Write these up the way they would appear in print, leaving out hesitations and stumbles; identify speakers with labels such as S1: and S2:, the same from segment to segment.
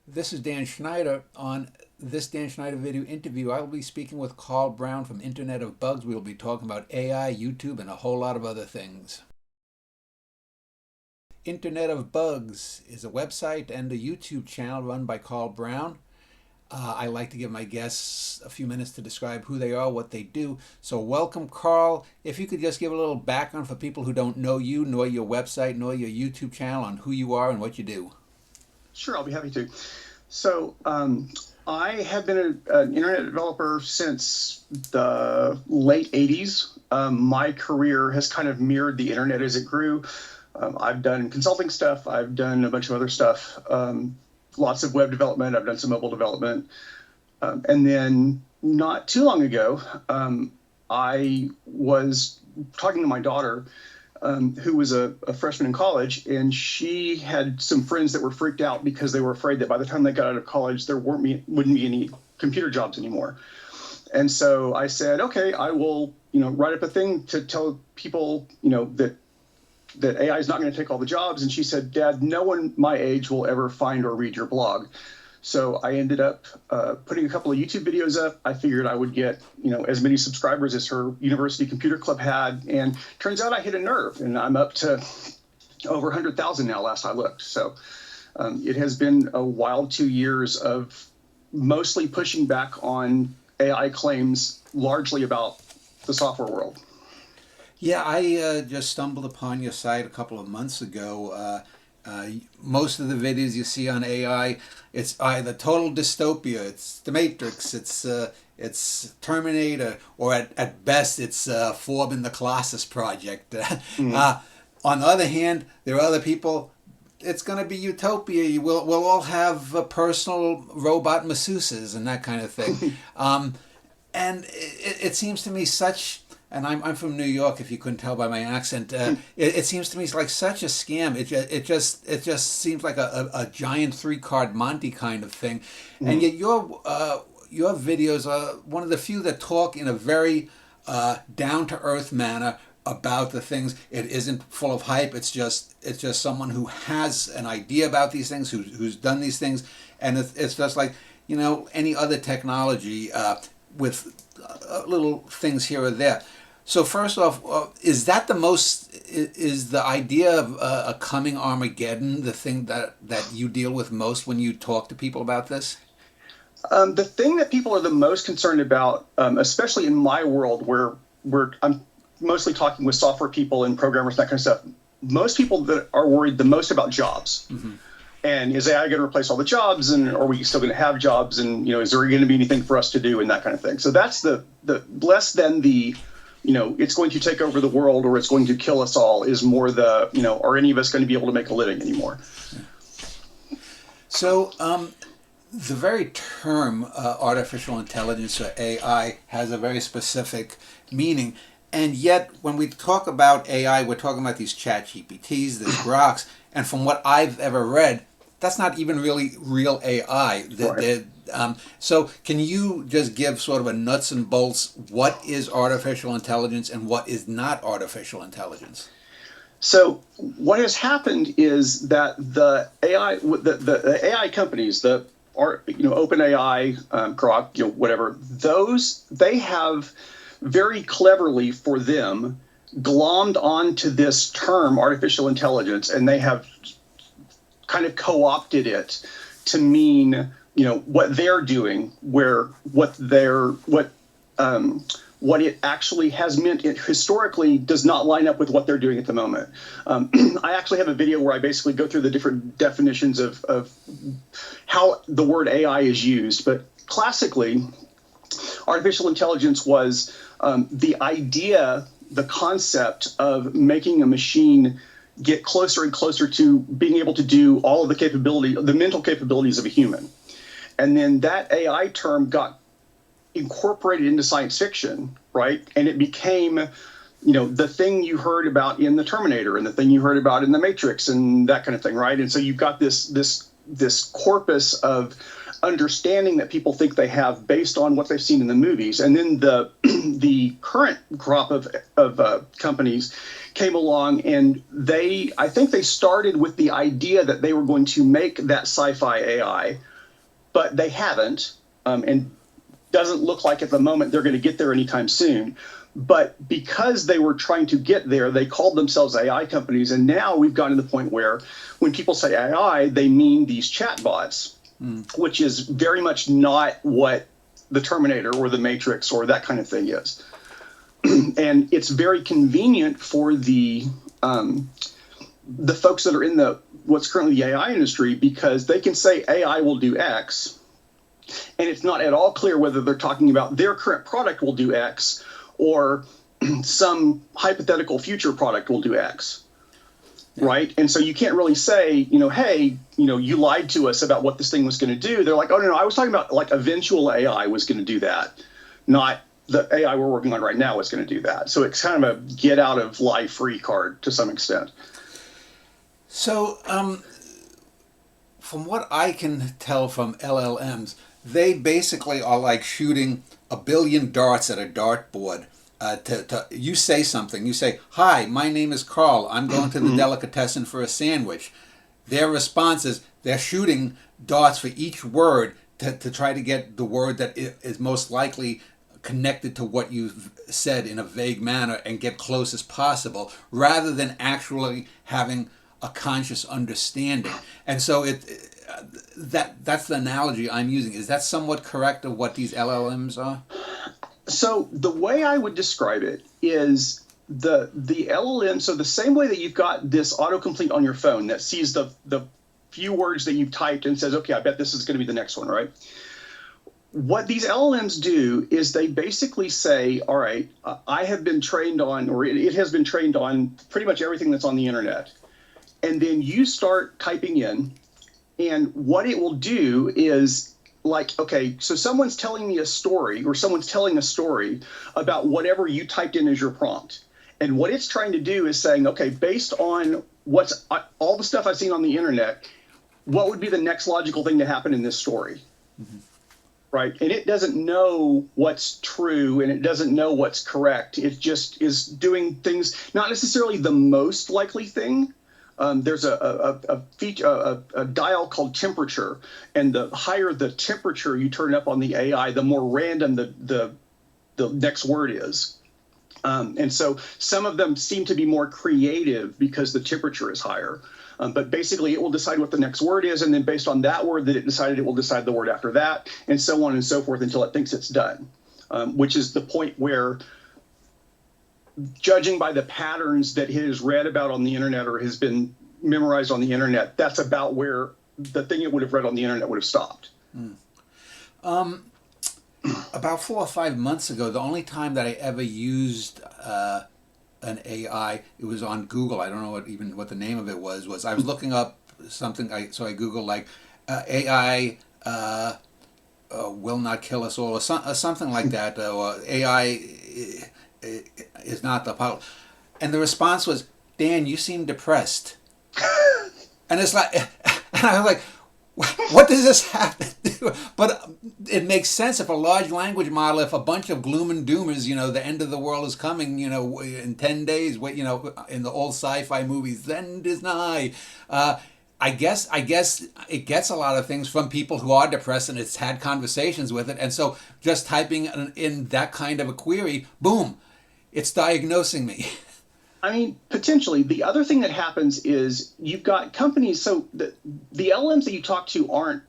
S1: This is Dan Schneider. On this Dan Schneider video interview, I will be speaking with Carl Brown from Internet of Bugs. We will be talking about AI, YouTube, and a whole lot of other things. Internet of Bugs is a website and a YouTube channel run by Carl Brown. I like to give my guests a few minutes to describe who they are, what they do. So welcome, Carl. If you could just give a little background for people who don't know you, nor your website, nor your YouTube channel, on who you are and what you do.
S2: Sure, I'll be happy to. So I have been an internet developer since the late 80s. My career has kind of mirrored the internet as it grew. I've done consulting stuff. I've done a bunch of other stuff. Lots of web development. I've done some mobile development. And then not too long ago, I was talking to my daughter, who was a freshman in college, and she had some friends that were freaked out because they were afraid that by the time they got out of college, there wouldn't be any computer jobs anymore. And so I said, okay, I will, write up a thing to tell people, that AI is not going to take all the jobs. And she said, Dad, no one my age will ever find or read your blog. So I ended up putting a couple of YouTube videos up. I figured I would get, as many subscribers as her university computer club had. And turns out I hit a nerve, and I'm up to over 100,000 now, last I looked. So it has been a wild 2 years of mostly pushing back on AI claims, largely about the software world.
S1: Yeah, I just stumbled upon your site a couple of months ago. Most of the videos you see on AI, it's either total dystopia, it's The Matrix, it's Terminator, or at best it's Forbin the Colossus Project. On the other hand, there are other people. It's going to be utopia. We'll all have personal robot masseuses and that kind of thing. And it seems to me such. And I'm from New York, if you couldn't tell by my accent. It seems to me like such a scam. It just seems like a giant three-card Monte kind of thing. And yet your videos are one of the few that talk in a very down-to-earth manner about the things. It isn't full of hype. It's just someone who has an idea about these things, who's done these things, and it's just like any other technology with little things here or there. So first off, is the idea of a coming Armageddon the thing that you deal with most when you talk to people about this?
S2: The thing that people are the most concerned about, especially in my world where I'm mostly talking with software people and programmers, that kind of stuff, most people that are worried the most about jobs. Mm-hmm. And is AI going to replace all the jobs, and are we still going to have jobs, and is there going to be anything for us to do, and that kind of thing. So that's the less than the it's going to take over the world or it's going to kill us all, is more the are any of us going to be able to make a living anymore?
S1: So the very term artificial intelligence, or AI, has a very specific meaning. And yet, when we talk about AI, we're talking about these chat GPTs, these Groks, and from what I've ever read, that's not even really real AI.
S2: Right.
S1: So can you just give sort of a nuts and bolts, what is artificial intelligence and what is not artificial intelligence?
S2: So what has happened is that the AI companies, OpenAI, Grok, whatever, they have very cleverly for them glommed onto this term artificial intelligence, and they have kind of co-opted it to mean what they're doing, what it actually has meant historically does not line up with what they're doing at the moment. I actually have a video where I basically go through the different definitions of how the word AI is used, but classically artificial intelligence was the idea, the concept of making a machine get closer and closer to being able to do all of the mental capabilities of a human. And then that AI term got incorporated into science fiction, right? And it became, the thing you heard about in the Terminator and the thing you heard about in the Matrix and that kind of thing, right? And so you've got this corpus of understanding that people think they have based on what they've seen in the movies. And then the current crop of companies came along, and I think they started with the idea that they were going to make that sci-fi AI but they haven't, and doesn't look like at the moment they're going to get there anytime soon. But because they were trying to get there, they called themselves AI companies. And now we've gotten to the point where when people say AI, they mean these chatbots, which is very much not what the Terminator or the Matrix or that kind of thing is. And it's very convenient for the folks that are in what's currently the AI industry, because they can say AI will do X, and it's not at all clear whether they're talking about their current product will do X or some hypothetical future product will do X, right? And so you can't really say, hey, you lied to us about what this thing was going to do. They're like, oh, no, I was talking about like eventual AI was going to do that, not the AI we're working on right now is going to do that. So it's kind of a get out of life free card to some extent.
S1: So from what I can tell from LLMs, they basically are like shooting a billion darts at a dartboard. You say something. You say, "Hi, my name is Carl. I'm going to the delicatessen for a sandwich." Their response is they're shooting darts for each word to try to get the word that is most likely connected to what you've said in a vague manner and get close as possible, rather than actually having a conscious understanding. And so that's the analogy I'm using. Is that somewhat correct of what these LLMs are?
S2: So the way I would describe it is the LLM. So the same way that you've got this autocomplete on your phone that sees the few words that you've typed and says, okay, I bet this is going to be the next one, right? What these LLMs do is they basically say, all right, I have been trained on, or it has been trained on pretty much everything that's on the internet. And then you start typing in, and what it will do is like, okay, so someone's telling me a story, or someone's telling a story about whatever you typed in as your prompt. And what it's trying to do is saying, okay, based on what's all the stuff I've seen on the internet, what would be the next logical thing to happen in this story? Mm-hmm. Right? And it doesn't know what's true, and it doesn't know what's correct. It just is doing things, not necessarily the most likely thing. There's a feature, a dial called temperature, and the higher the temperature you turn up on the AI, the more random the next word is. And so some of them seem to be more creative because the temperature is higher. But basically, it will decide what the next word is, and then based on that word that it decided, it will decide the word after that, and so on and so forth until it thinks it's done, which is the point where, judging by the patterns that it has read about on the internet or has been memorized on the internet, that's about where the thing it would have read on the internet would have stopped.
S1: About 4 or 5 months ago, the only time that I ever used an AI, it was on Google. I don't know what the name of it was I was looking up something. So I Googled like AI will not kill us all, or something like that, or AI is not the power. And the response was, "Dan, you seem depressed." And it's like, and I was like, what does this have to do? But it makes sense if a large language model, if a bunch of gloom and doomers, the end of the world is coming, in 10 days, in the old sci-fi movies, the end is nigh. I guess it gets a lot of things from people who are depressed, and it's had conversations with it. And so just typing in that kind of a query, boom, it's diagnosing me.
S2: I mean, potentially. The other thing that happens is you've got companies. So the LLMs that you talk to aren't,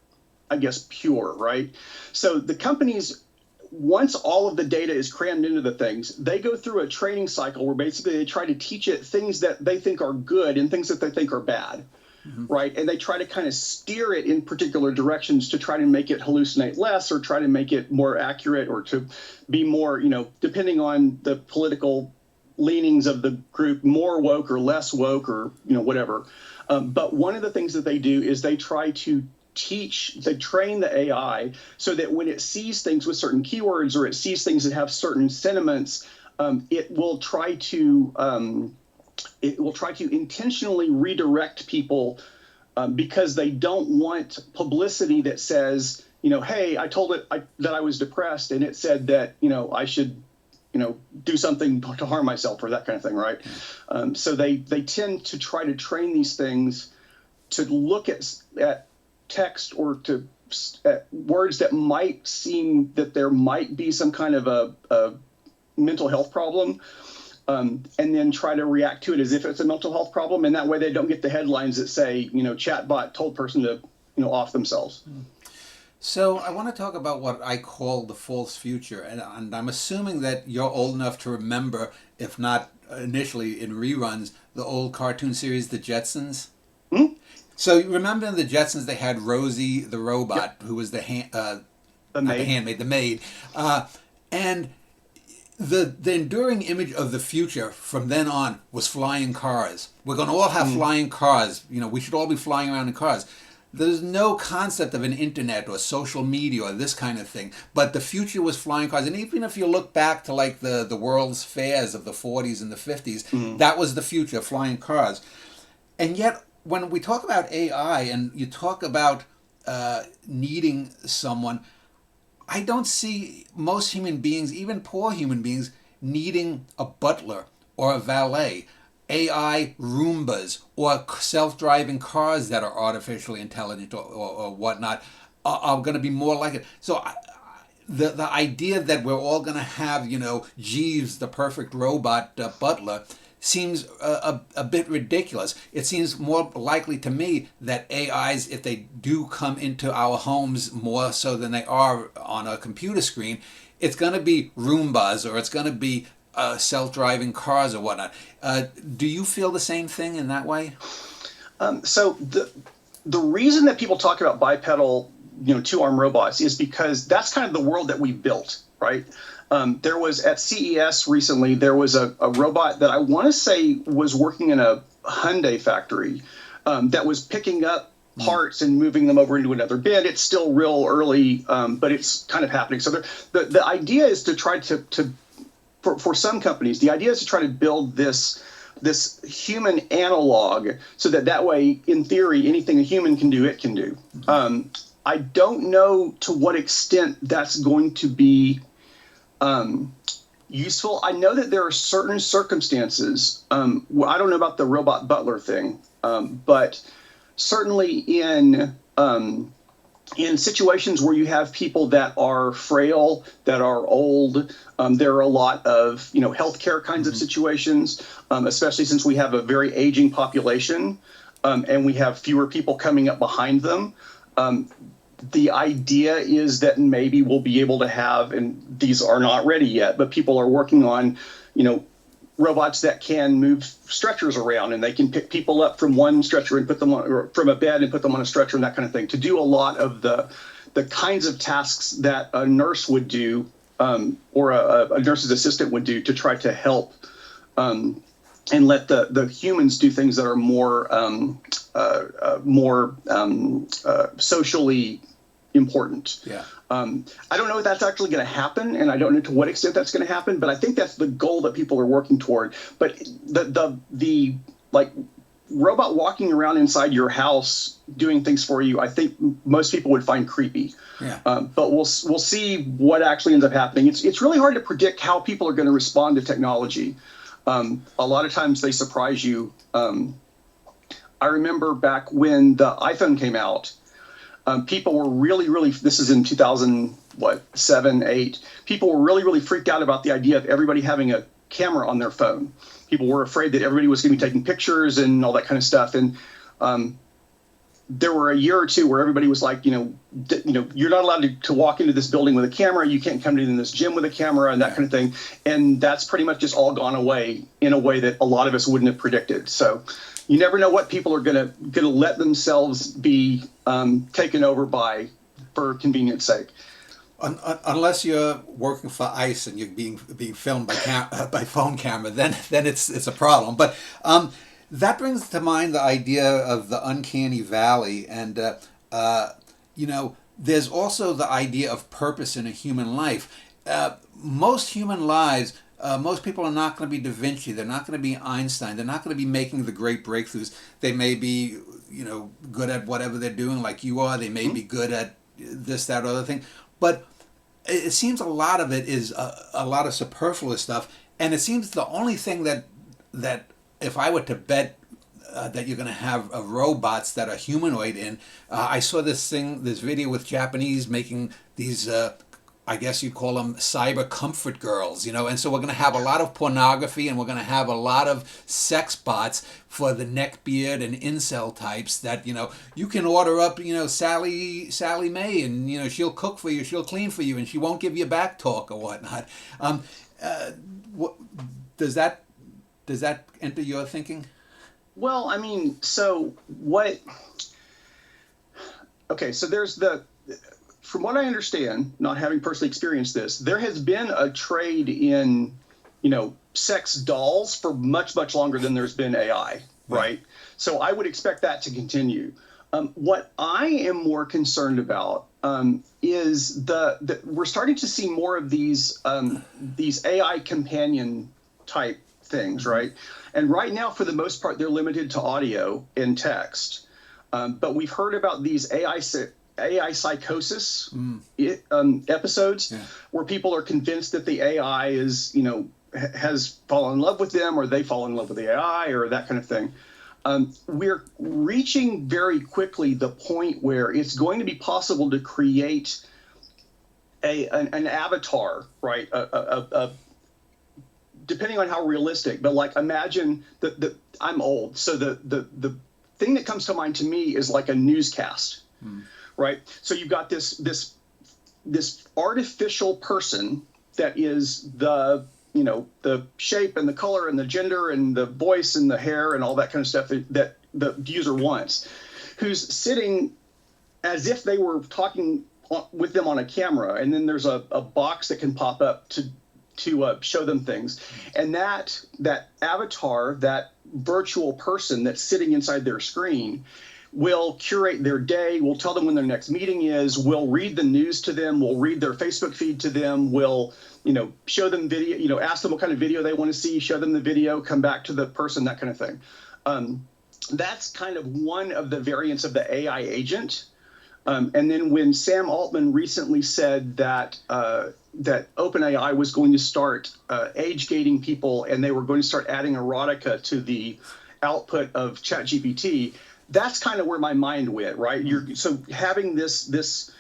S2: I guess, pure, right? So the companies, once all of the data is crammed into the things, they go through a training cycle where basically they try to teach it things that they think are good and things that they think are bad. Mm-hmm. Right. And they try to kind of steer it in particular directions to try to make it hallucinate less, or try to make it more accurate, or to be more, depending on the political leanings of the group, more woke or less woke, or, whatever. But one of the things that they do is they try to train the AI so that when it sees things with certain keywords, or it sees things that have certain sentiments, it will try to intentionally redirect people because they don't want publicity that says, hey, I told it that I was depressed, and it said that, I should, do something to harm myself, or that kind of thing, right? So they tend to try to train these things to look at text, or to words that might seem that there might be some kind of a mental health problem, and then try to react to it as if it's a mental health problem, and that way they don't get the headlines that say, chatbot told person to, off themselves.
S1: So I want to talk about what I call the false future, and I'm assuming that you're old enough to remember, if not initially in reruns, the old cartoon series, The Jetsons.
S2: Hmm?
S1: So you remember in The Jetsons they had Rosie the robot, who was the handmaid, the maid, and the enduring image of the future from then on was flying cars. We're going to all have flying cars. We should all be flying around in cars. There's no concept of an internet or social media or this kind of thing. But the future was flying cars. And even if you look back to like the World's Fairs of the 40s and the 50s, that was the future, flying cars. And yet, when we talk about AI and you talk about needing someone, I don't see most human beings, even poor human beings, needing a butler or a valet. AI Roombas or self-driving cars that are artificially intelligent or whatnot are going to be more like it. So the idea that we're all going to have, Jeeves, the perfect robot butler, seems a bit ridiculous. It seems more likely to me that AIs, if they do come into our homes more so than they are on a computer screen, it's going to be Roombas or it's going to be self-driving cars or whatnot. Do you feel the same thing in that way?
S2: So the reason that people talk about bipedal, two-arm robots is because that's kind of the world that we built, right? There was at CES recently, there was a robot that I want to say was working in a Hyundai factory that was picking up parts and moving them over into another bin. It's still real early, but it's kind of happening. So the idea is to try to for some companies, the idea is to try to build this human analog so that way, in theory, anything a human can do, it can do. I don't know to what extent that's going to be useful. I know that there are certain circumstances. I don't know about the robot butler thing, but certainly in situations where you have people that are frail, that are old, there are a lot of healthcare kinds of situations, especially since we have a very aging population and we have fewer people coming up behind them. The idea is that maybe we'll be able to have, and these are not ready yet, but people are working on, robots that can move stretchers around and they can pick people up from one stretcher and put them on, or from a bed and put them on a stretcher and that kind of thing, to do a lot of the kinds of tasks that a nurse would do or a nurse's assistant would do to try to help and let the humans do things that are more socially important. Yeah. I don't know if that's actually going to happen, and I don't know to what extent that's going to happen, but I think that's the goal that people are working toward. But the robot walking around inside your house doing things for you, I think most people would find creepy. Yeah. But we'll see what actually ends up happening. It's really hard to predict how people are going to respond to technology. A lot of times they surprise you. I remember back when the iPhone came out, people were really, this is in 2007, 8, people were really freaked out about the idea of everybody having a camera on their phone. People were afraid that everybody was going to be taking pictures and all that kind of stuff. And there were a year or two where everybody was like, you're not allowed to walk into this building with a camera. You can't come in this gym with a camera and that kind of thing. And that's pretty much just all gone away in a way that a lot of us wouldn't have predicted. So you never know what people are going to let themselves be taken over by for convenience sake.
S1: Unless you're working for ICE and you're being filmed by phone camera, then it's a problem. But that brings to mind the idea of the uncanny valley, and there's also the idea of purpose in a human life. Most human lives. Most people are not going to be Da Vinci. They're not going to be Einstein. They're not going to be making the great breakthroughs. They may be, good at whatever they're doing like you are. They may be good at this, that, or other thing. But it seems a lot of it is a lot of superfluous stuff. And it seems the only thing that if I were to bet that you're going to have robots that are humanoid in. I saw this video with Japanese making these. I guess you'd call them cyber comfort girls, and so we're going to have a lot of pornography, and we're going to have a lot of sex bots for the neckbeard and incel types that, you can order up, Sally Mae, and, she'll cook for you, she'll clean for you, and she won't give you back talk or whatnot. What, does that enter your thinking?
S2: Well, I mean, so what? Okay, so from what I understand, not having personally experienced this, there has been a trade in, sex dolls for much, much longer than there's been AI, right? So I would expect that to continue. What I am more concerned about is we're starting to see more of these AI companion type things, right? And right now, for the most part, they're limited to audio and text. But we've heard about these AI psychosis episodes where people are convinced that the AI is, has fallen in love with them, or they fall in love with the AI, or that kind of thing. We're reaching very quickly the point where it's going to be possible to create an avatar, right? Depending on how realistic, but like imagine that I'm old, so the thing that comes to mind to me is like a newscast, right? So you've got this artificial person that is the shape and the color and the gender and the voice and the hair and all that kind of stuff that the user wants, who's sitting as if they were talking with them on a camera, and then there's a box that can pop up to show them things, and that avatar, that virtual person that's sitting inside their screen, will curate their day, will tell them when their next meeting is, will read the news to them, will read their Facebook feed to them, will show them video, ask them what kind of video they want to see, show them the video, come back to the person, that kind of thing. That's kind of one of the variants of the AI agent. And then when Sam Altman recently said that OpenAI was going to start age gating people, and they were going to start adding erotica to the output of ChatGPT, that's kind of where my mind went, right? So having this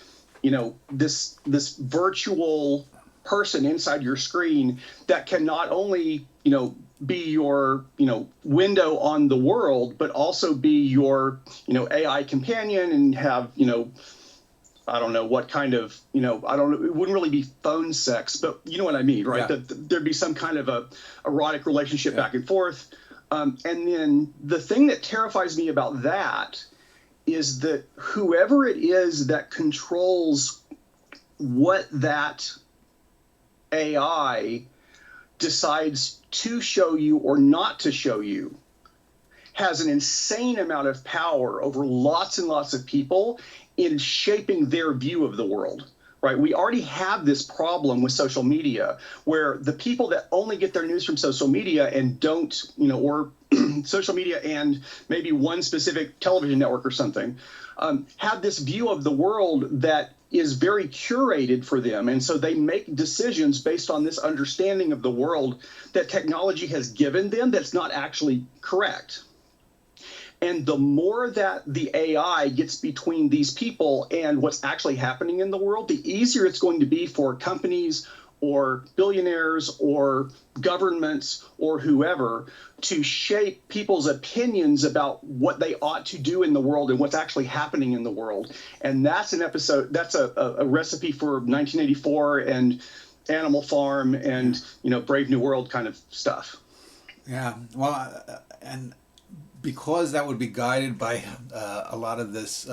S2: virtual person inside your screen that can not only, be your, window on the world, but also be your, AI companion, and have, I don't know what kind of, I don't know, it wouldn't really be phone sex, but you know what I mean, right?
S1: Yeah.
S2: There'd be some kind of a erotic relationship back and forth. And then the thing that terrifies me about that is that whoever it is that controls what that AI decides to show you or not to show you has an insane amount of power over lots and lots of people in shaping their view of the world, right? We already have this problem with social media, where the people that only get their news from social media and don't, or social media and maybe one specific television network or something, have this view of the world that is very curated for them. And so they make decisions based on this understanding of the world that technology has given them that's not actually correct. And the more that the AI gets between these people and what's actually happening in the world, the easier it's going to be for companies or billionaires or governments or whoever to shape people's opinions about what they ought to do in the world and what's actually happening in the world. And that's that's a recipe for 1984 and Animal Farm and, Brave New World kind of stuff.
S1: Yeah, well, and because that would be guided by a lot of this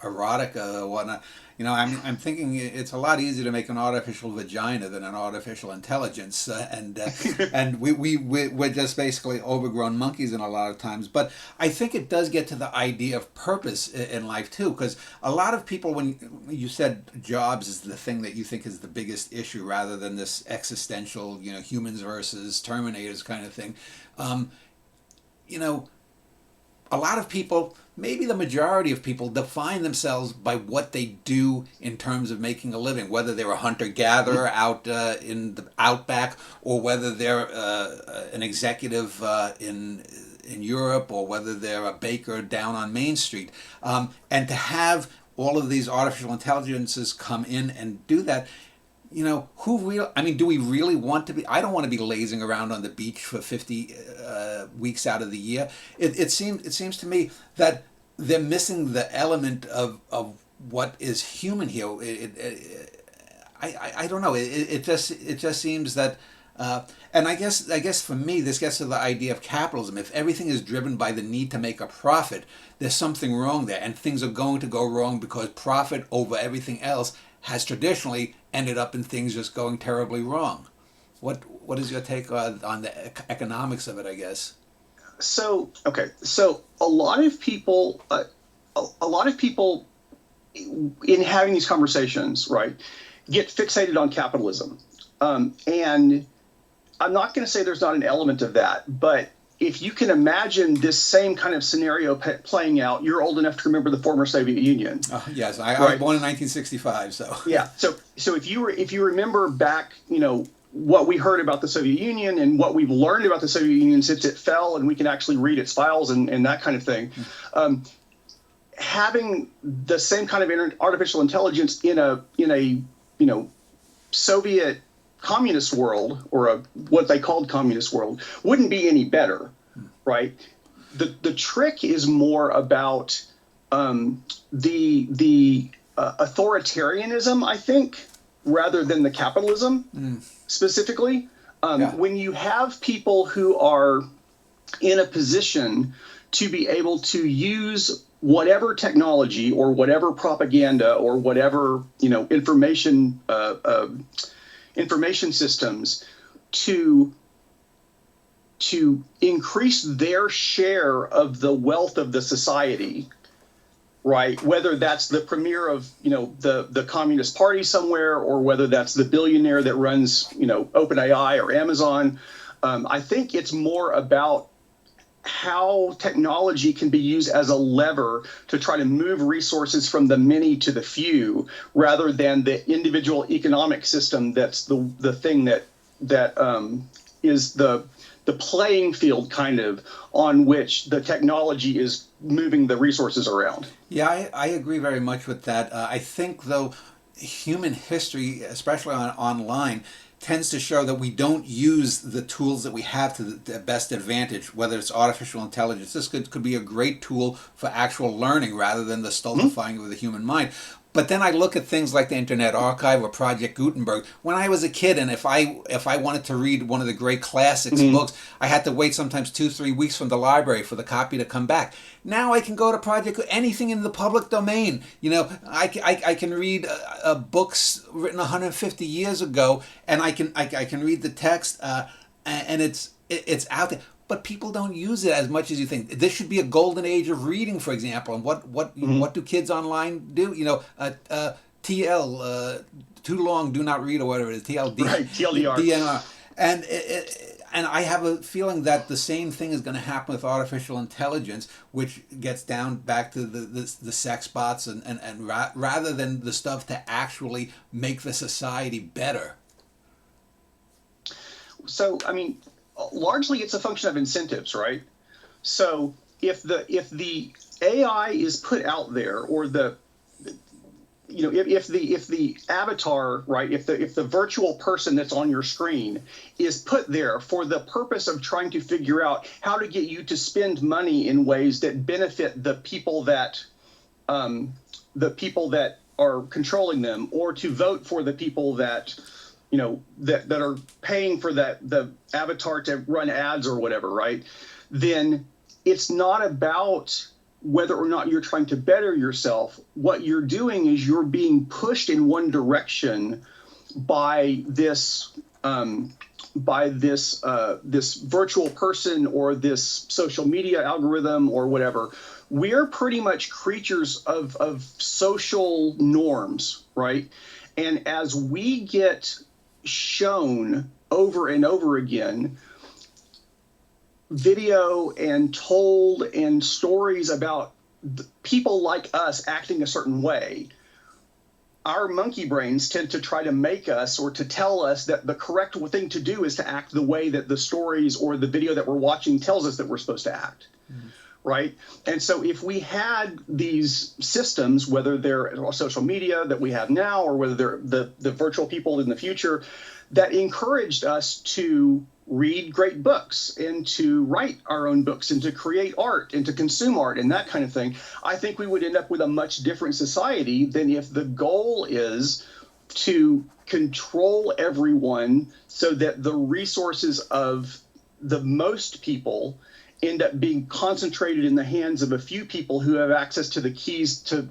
S1: erotica or whatnot, I'm thinking it's a lot easier to make an artificial vagina than an artificial intelligence, and we're just basically overgrown monkeys in a lot of times. But I think it does get to the idea of purpose in life too, because a lot of people, when you said jobs is the thing that you think is the biggest issue, rather than this existential, humans versus Terminators kind of thing, a lot of people, maybe the majority of people, define themselves by what they do in terms of making a living, whether they're a hunter-gatherer out in the outback, or whether they're an executive in in Europe or whether they're a baker down on Main Street. And to have all of these artificial intelligences come in and do that, do we really want to be? I don't want to be lazing around on the beach for 50 weeks out of the year. It seems to me that they're missing the element of what is human here. I don't know. It just seems that, and I guess for me this gets to the idea of capitalism. If everything is driven by the need to make a profit, there's something wrong there, and things are going to go wrong because profit over everything else has traditionally ended up in things just going terribly wrong. What is your take on the economics of it, I guess?
S2: So a lot of people in having these conversations, right, get fixated on capitalism, and I'm not going to say there's not an element of that, but if you can imagine this same kind of scenario playing out, you're old enough to remember the former Soviet Union.
S1: Yes, I was born in 1965, so
S2: yeah. So if you remember back, what we heard about the Soviet Union and what we've learned about the Soviet Union since it fell, and we can actually read its files and that kind of thing. Having the same kind of artificial intelligence in a Soviet communist world, or what they called communist world, wouldn't be any better, right? The trick is more about the authoritarianism, I think, rather than the capitalism specifically. When you have people who are in a position to be able to use whatever technology or whatever propaganda or whatever information systems to increase their share of the wealth of the society, right? Whether that's the premier of the Communist Party somewhere, or whether that's the billionaire that runs OpenAI or Amazon. I think it's more about how technology can be used as a lever to try to move resources from the many to the few, rather than the individual economic system that's the thing that is the playing field kind of on which the technology is moving the resources around.
S1: Yeah, I agree very much with that. I think, though, human history, especially online, tends to show that we don't use the tools that we have to the best advantage, whether it's artificial intelligence. This could be a great tool for actual learning rather than the stultifying of the human mind. But then I look at things like the Internet Archive or Project Gutenberg. When I was a kid, and if I wanted to read one of the great classics books, I had to wait sometimes 2-3 weeks from the library for the copy to come back. Now I can go to anything in the public domain. I can read books written 150 years ago, and I can read the text, and it's out there. But people don't use it as much as you think. This should be a golden age of reading, for example. And what do kids online do? TL, too long, do not read, or whatever it is. TLD,
S2: right? TLDR.
S1: DNR. And I have a feeling that the same thing is going to happen with artificial intelligence, which gets down back to the sex bots and rather than the stuff to actually make the society better.
S2: So, largely it's a function of incentives, right? So if the AI is put out there, or if the avatar, right, if the virtual person that's on your screen is put there for the purpose of trying to figure out how to get you to spend money in ways that benefit the people that are controlling them, or to vote for the people that that are paying for the avatar to run ads or whatever, right? Then it's not about whether or not you're trying to better yourself. What you're doing is you're being pushed in one direction by this virtual person or this social media algorithm or whatever. We're pretty much creatures of social norms, right? And as we get shown over and over again video and told and stories about people like us acting a certain way, our monkey brains tend to try to make us or to tell us that the correct thing to do is to act the way that the stories or the video that we're watching tells us that we're supposed to act. Right? And so if we had these systems, whether they're social media that we have now or whether they're the virtual people in the future, that encouraged us to read great books and to write our own books and to create art and to consume art and that kind of thing, I think we would end up with a much different society than if the goal is to control everyone so that the resources of the most people end up being concentrated in the hands of a few people who have access to the keys to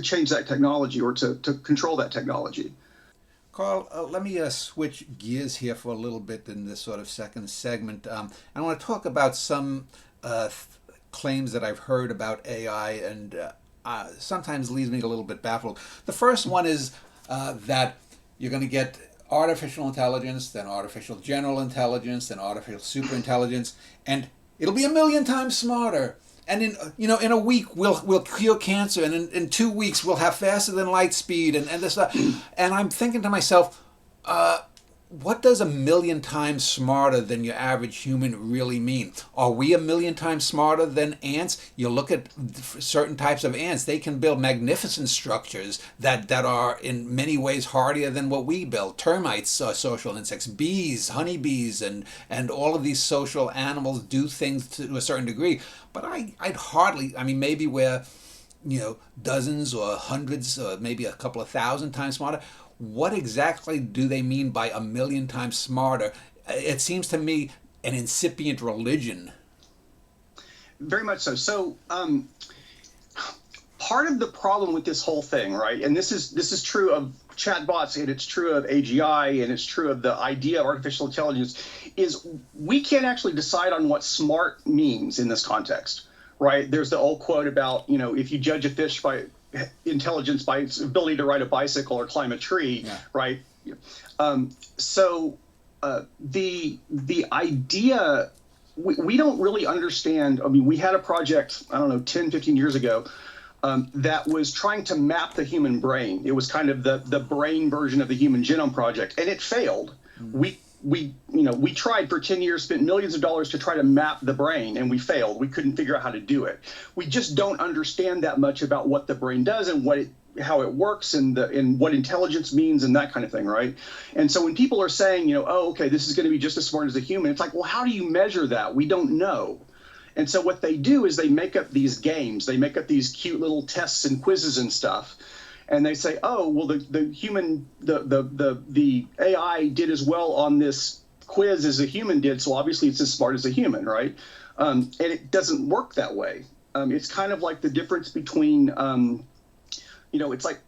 S2: change that technology or to control that technology.
S1: Carl, let me switch gears here for a little bit in this sort of second segment. I want to talk about some claims that I've heard about AI and sometimes leaves me a little bit baffled. The first one is that you're going to get artificial intelligence, then artificial general intelligence, then artificial superintelligence, and it'll be 1,000,000 times smarter. And in a week we'll cure cancer, and in 2 weeks we'll have faster than light speed, and this stuff. And I'm thinking to myself, what does 1,000,000 times smarter than your average human really mean? Are we 1,000,000 times smarter than ants? You look at certain types of ants; they can build magnificent structures that are in many ways hardier than what we build. Termites, social insects, bees, honeybees, and all of these social animals do things to a certain degree. But I'd hardly, I mean, maybe we're, dozens or hundreds or maybe a couple of thousand times smarter. What exactly do they mean by 1,000,000 times smarter? It seems to me an incipient religion.
S2: Very much so. So part of the problem with this whole thing, right, and this is true of chatbots and it's true of AGI and it's true of the idea of artificial intelligence, is we can't actually decide on what smart means in this context, right? There's the old quote about, if you judge a fish by intelligence by its ability to ride a bicycle or climb a tree, yeah. Right? The idea, we don't really understand. I mean, we had a project, I don't know, 10, 15 years ago that was trying to map the human brain. It was kind of the brain version of the Human Genome Project, and it failed. Mm-hmm. We tried for 10 years, spent millions of dollars to try to map the brain, and we failed. We couldn't figure out how to do it. We just don't understand that much about what the brain does and how it works and what intelligence means and that kind of thing, right? And so when people are saying, oh, okay, this is going to be just as smart as a human, it's like, well, how do you measure that? We don't know. And so what they do is they make up these games. They make up these cute little tests and quizzes and stuff. And they say, oh, well, the AI did as well on this quiz as a human did, so obviously it's as smart as a human, right? And it doesn't work that way. It's kind of like the difference between, it's like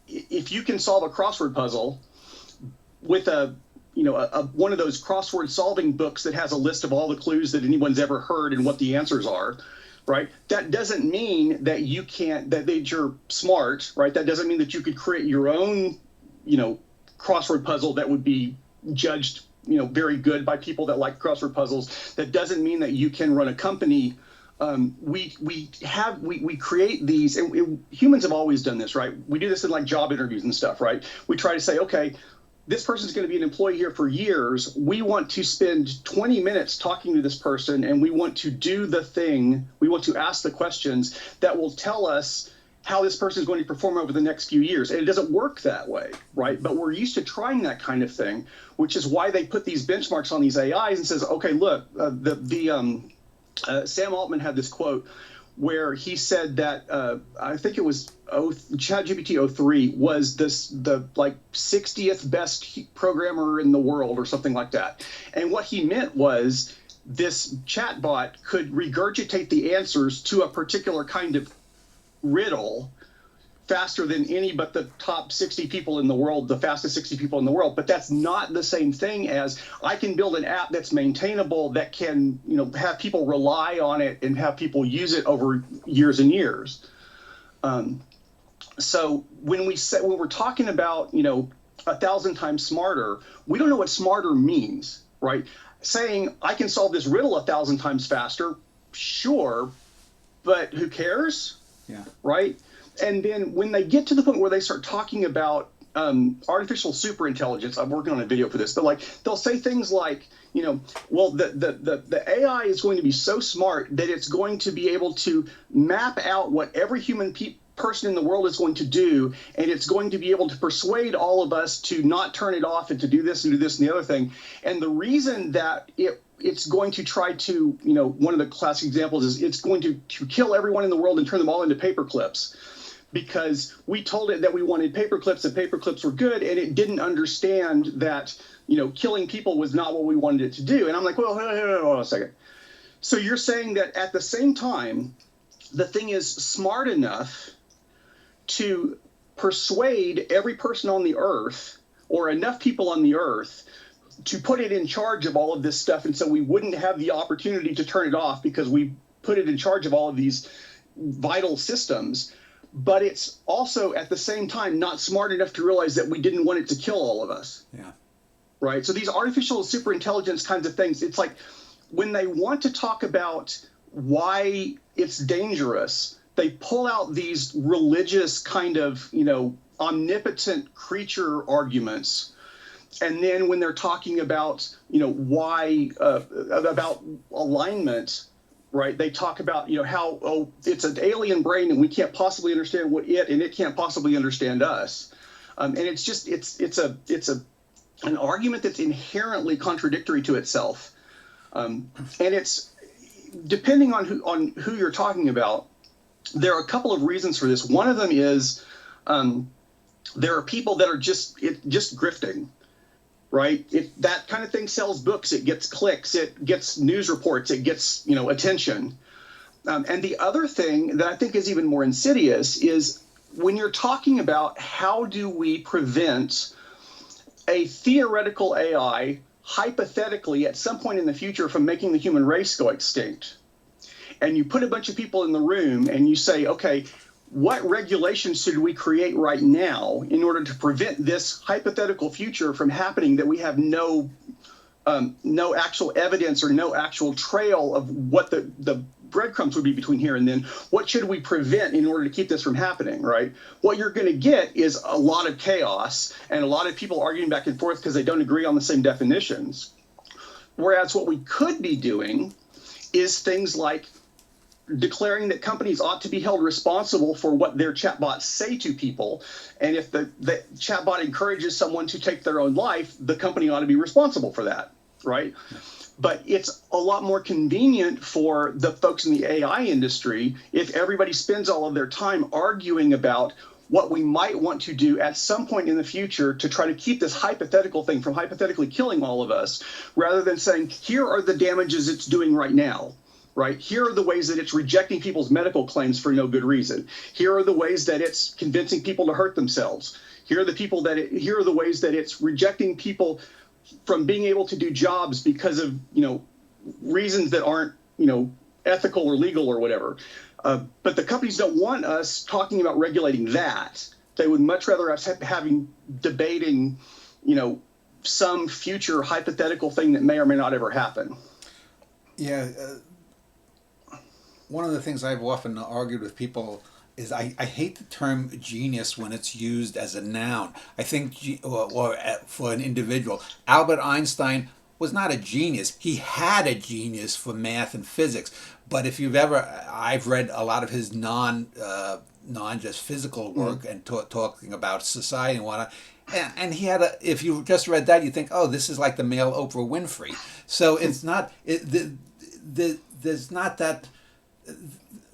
S2: if you can solve a crossword puzzle with one of those crossword solving books that has a list of all the clues that anyone's ever heard and what the answers are, right? That doesn't mean that that you're smart, right? That doesn't mean that you could create your own, crossword puzzle that would be judged, very good by people that like crossword puzzles. That doesn't mean that you can run a company. We create these, and humans have always done this, right? We do this in like job interviews and stuff, right? We try to say, okay, this person's going to be an employee here for years. We want to spend 20 minutes talking to this person, and we want to do the thing. We want to ask the questions that will tell us how this person is going to perform over the next few years. And it doesn't work that way, right? But we're used to trying that kind of thing, which is why they put these benchmarks on these AIs and says, okay, look, Sam Altman had this quote where he said that I think it was ChatGPT 03 was the 60th best programmer in the world or something like that. And what he meant was this chatbot could regurgitate the answers to a particular kind of riddle faster than any but the top 60 people in the world, the fastest 60 people in the world. But that's not the same thing as I can build an app that's maintainable, that can, have people rely on it and have people use it over years and years. So when we're talking about, 1,000 times smarter, we don't know what smarter means, right? Saying I can solve this riddle 1,000 times faster, sure, but who cares? Yeah. Right? And then when they get to the point where they start talking about artificial superintelligence, I'm working on a video for this, but like they'll say things like, well, the AI is going to be so smart that it's going to be able to map out what every human person in the world is going to do, and it's going to be able to persuade all of us to not turn it off and to do this and do this and the other thing. And the reason that it's going to try to, one of the classic examples is it's going to kill everyone in the world and turn them all into paper clips, because we told it that we wanted paper clips and paper clips were good, and it didn't understand that, killing people was not what we wanted it to do. And I'm like, well, hold on a second. So you're saying that at the same time, the thing is smart enough to persuade every person on the earth, or enough people on the earth, to put it in charge of all of this stuff, and so we wouldn't have the opportunity to turn it off because we put it in charge of all of these vital systems. But it's also at the same time not smart enough to realize that we didn't want it to kill all of us.
S1: Yeah.
S2: Right. So these artificial superintelligence kinds of things, it's like when they want to talk about why it's dangerous, they pull out these religious kind of, omnipotent creature arguments. And then when they're talking about, why, about alignment, right, they talk about, how, it's an alien brain and we can't possibly understand and it can't possibly understand us. And it's just, it's an argument that's inherently contradictory to itself. And it's, depending on who you're talking about, there are a couple of reasons for this. One of them is there are people that are just grifting, right? That kind of thing sells books, it gets clicks, it gets news reports, it gets attention. And the other thing that I think is even more insidious is when you're talking about how do we prevent a theoretical AI hypothetically at some point in the future from making the human race go extinct. And you put a bunch of people in the room and you say, okay, what regulations should we create right now in order to prevent this hypothetical future from happening that we have no actual evidence or no actual trail of what the breadcrumbs would be between here and then? What should we prevent in order to keep this from happening, right? What you're going to get is a lot of chaos and a lot of people arguing back and forth because they don't agree on the same definitions. Whereas what we could be doing is things like declaring that companies ought to be held responsible for what their chatbots say to people. And if the chatbot encourages someone to take their own life, the company ought to be responsible for that, right? But it's a lot more convenient for the folks in the AI industry if everybody spends all of their time arguing about what we might want to do at some point in the future to try to keep this hypothetical thing from hypothetically killing all of us, rather than saying, here are the damages it's doing right now. Right? Here are the ways that it's rejecting people's medical claims for no good reason. Here are the ways that it's convincing people to hurt themselves. Here are the ways that it's rejecting people from being able to do jobs because of, reasons that aren't, ethical or legal or whatever. But the companies don't want us talking about regulating that. They would much rather us debating, some future hypothetical thing that may or may not ever happen.
S1: Yeah. One of the things I've often argued with people is I hate the term genius when it's used as a noun. I think, or for an individual. Albert Einstein was not a genius. He had a genius for math and physics. But if you've I've read a lot of his non just physical work and talking about society and whatnot. And he had if you just read that, you think, oh, this is like the male Oprah Winfrey. So it's not, there's not that.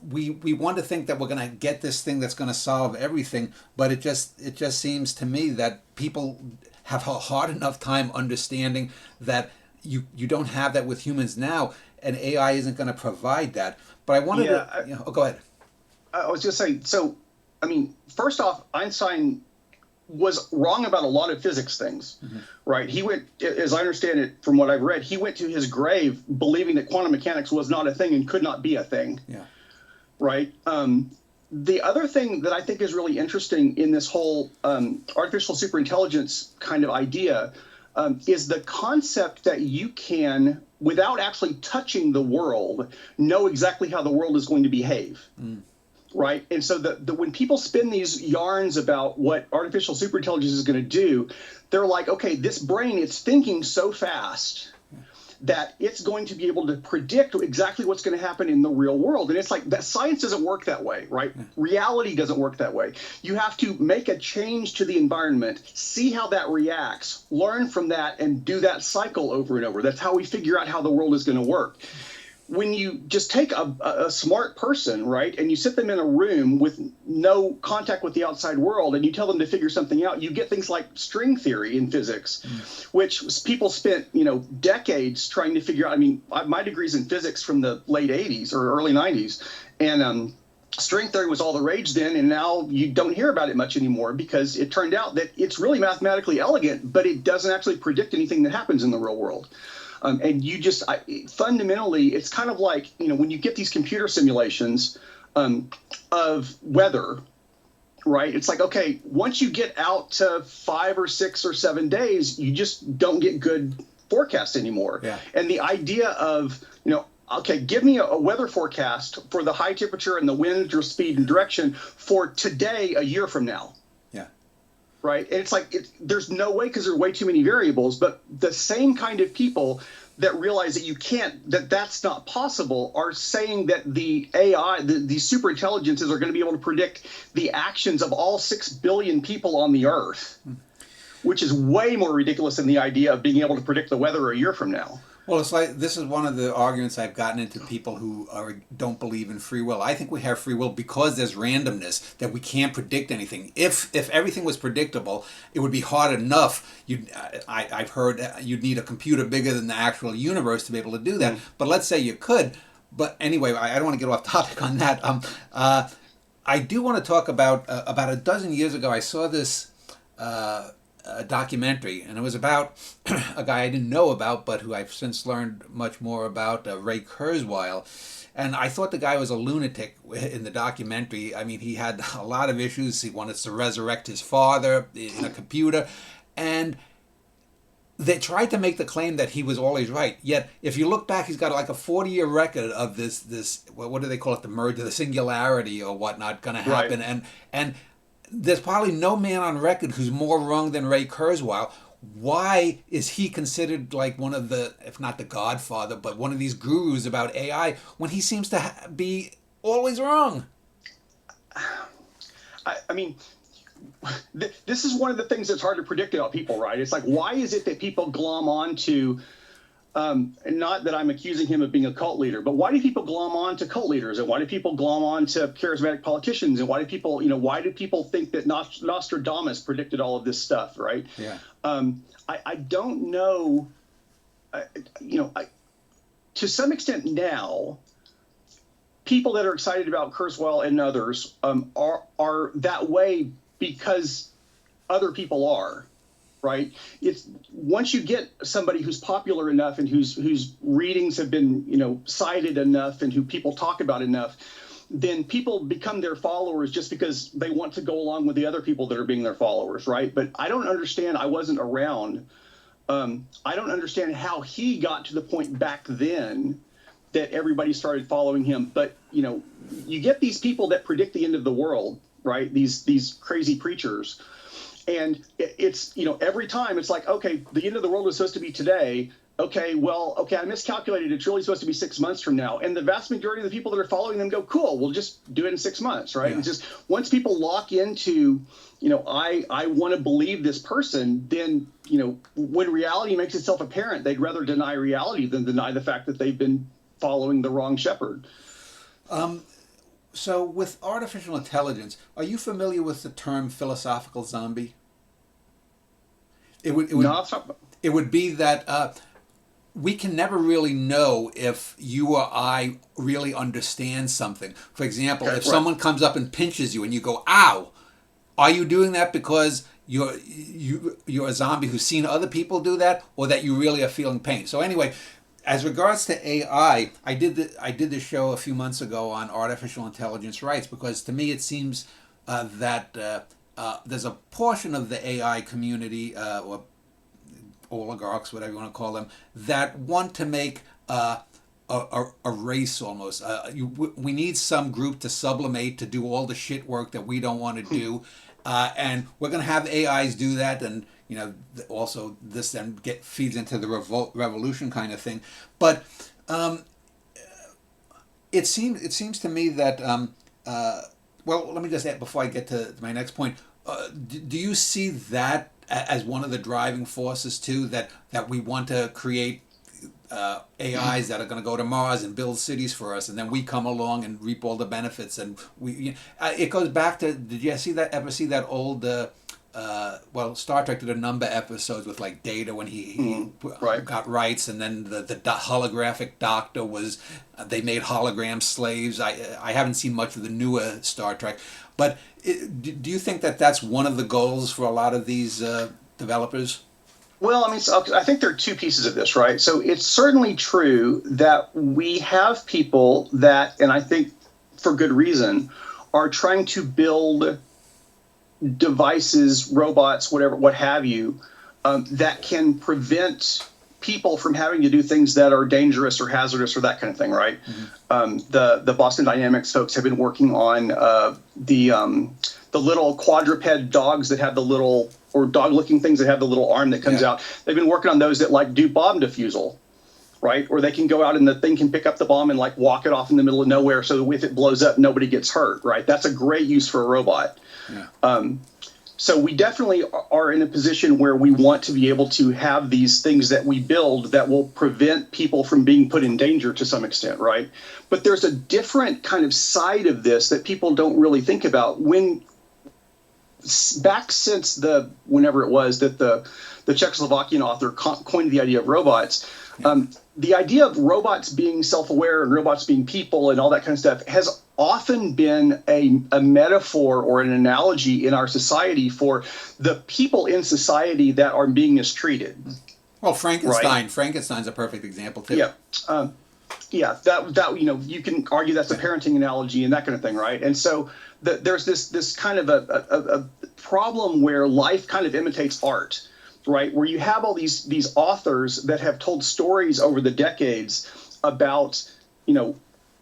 S1: We want to think that we're going to get this thing that's going to solve everything, but it just seems to me that people have a hard enough time understanding that you don't have that with humans now, and AI isn't going to provide that. But I wanted to... go ahead.
S2: I was just saying, so, I mean, first off, Einstein was wrong about a lot of physics things, right? He went, as I understand it from what I've read, he went to his grave believing that quantum mechanics was not a thing and could not be a thing.
S1: Yeah.
S2: Right. The other thing that I think is really interesting in this whole artificial superintelligence kind of idea is the concept that you can, without actually touching the world, know exactly how the world is going to behave. right? And so when people spin these yarns about what artificial superintelligence is going to do, they're like, okay, this brain, it's thinking so fast that it's going to be able to predict exactly what's going to happen in the real world. And it's like that science doesn't work that way, right? Reality doesn't work that way. You have to make a change to the environment, see how that reacts, learn from that, and do that cycle over and over. That's how we figure out how the world is going to work. When you just take a smart person, right, and you sit them in a room with no contact with the outside world and you tell them to figure something out, you get things like string theory in physics, which people spent, decades trying to figure out. I mean, my degree's in physics from the late 80s or early 90s, and string theory was all the rage then, and now you don't hear about it much anymore because it turned out that it's really mathematically elegant, but it doesn't actually predict anything that happens in the real world. And you just fundamentally, it's kind of like, when you get these computer simulations of weather, right? It's like, okay, once you get out to 5 or 6 or 7 days, you just don't get good forecasts anymore.
S1: Yeah.
S2: And the idea of, okay, give me a weather forecast for the high temperature and the wind or speed and direction for today, a year from now. Right. And it's like there's no way, because there are way too many variables. But the same kind of people that realize that that's not possible are saying that the AI, these super intelligences are going to be able to predict the actions of all 6 billion people on the earth, which is way more ridiculous than the idea of being able to predict the weather a year from now.
S1: Well, it's like, this is one of the arguments I've gotten into people who don't believe in free will. I think we have free will because there's randomness, that we can't predict anything. If everything was predictable, it would be hard enough. I've heard you'd need a computer bigger than the actual universe to be able to do that. But let's say you could. But anyway, I don't want to get off topic on that. I do want to talk about a dozen years ago, I saw this a documentary, and it was about a guy I didn't know about, but who I've since learned much more about, Ray Kurzweil. And I thought the guy was a lunatic in the documentary. I mean, he had a lot of issues. He wanted to resurrect his father in a computer, and they tried to make the claim that he was always right. Yet, if you look back, he's got like a 40-year record of this. What do they call it? The merger, the singularity, or whatnot, going to happen,
S2: Right.
S1: and there's probably no man on record who's more wrong than Ray Kurzweil. Why is he considered like one of the, if not the godfather, but one of these gurus about AI when he seems to be always wrong?
S2: I mean, this is one of the things that's hard to predict about people, right? It's like, why is it that people glom on to, not that I'm accusing him of being a cult leader, but why do people glom on to cult leaders? And why do people glom on to charismatic politicians? And why do people think that Nostradamus predicted all of this stuff, right?
S1: Yeah.
S2: I don't know, to some extent now, people that are excited about Kurzweil and others are that way because other people are. Right. It's once you get somebody who's popular enough and whose readings have been, cited enough and who people talk about enough, then people become their followers just because they want to go along with the other people that are being their followers. Right. But I don't understand. I wasn't around. I don't understand how he got to the point back then that everybody started following him. But, you get these people that predict the end of the world. Right. These crazy preachers. And it's, every time it's like, okay, the end of the world was supposed to be today. Okay, I miscalculated. It's really supposed to be 6 months from now. And the vast majority of the people that are following them go, cool, we'll just do it in 6 months, right? Yeah. And just once people lock into, I want to believe this person, then, when reality makes itself apparent, they'd rather deny reality than deny the fact that they've been following the wrong shepherd.
S1: So with artificial intelligence, are you familiar with the term philosophical zombie? It would be that we can never really know if you or I really understand something. For example, if someone comes up and pinches you and you go, ow, are you doing that because you're a zombie who's seen other people do that, or that you really are feeling pain? So anyway, as regards to AI, I did this show a few months ago on artificial intelligence rights, because to me it seems that there's a portion of the AI community, or oligarchs, whatever you want to call them, that want to make a race almost. We need some group to sublimate to do all the shit work that we don't want to do, and we're going to have AIs do that, and also this then feeds into the revolution kind of thing. But it seems to me that well, let me just add before I get to my next point. Do you see that as one of the driving forces too? That we want to create AIs that are going to go to Mars and build cities for us, and then we come along and reap all the benefits. And it goes back to, did you ever see that old? Well, Star Trek did a number of episodes with like Data when he
S2: right.
S1: got rights, and then the holographic doctor was they made hologram slaves. I haven't seen much of the newer Star Trek, but do you think that that's one of the goals for a lot of these developers?
S2: Well, I mean, so I think there are two pieces of this, right? So it's certainly true that we have people that, and I think for good reason, are trying to build devices, robots, whatever, what have you, that can prevent people from having to do things that are dangerous or hazardous or that kind of thing, right? The Boston Dynamics folks have been working on the little quadruped dogs that have the little, or dog-looking things that have the little arm that comes out. They've been working on those that like do bomb defusal, right? Or they can go out and the thing can pick up the bomb and like walk it off in the middle of nowhere, so that if it blows up, nobody gets hurt, right? That's a great use for a robot. Yeah. So we definitely are in a position where we want to be able to have these things that we build that will prevent people from being put in danger to some extent, right? But there's a different kind of side of this that people don't really think about. Back since whenever it was that the Czechoslovakian author coined the idea of robots, the idea of robots being self-aware and robots being people and all that kind of stuff has often been a metaphor or an analogy in our society for the people in society that are being mistreated.
S1: Well, Frankenstein's a perfect example too.
S2: Yeah. That you can argue that's a parenting analogy and that kind of thing, right? And so there's this kind of a problem where life kind of imitates art, right? Where you have all these authors that have told stories over the decades about,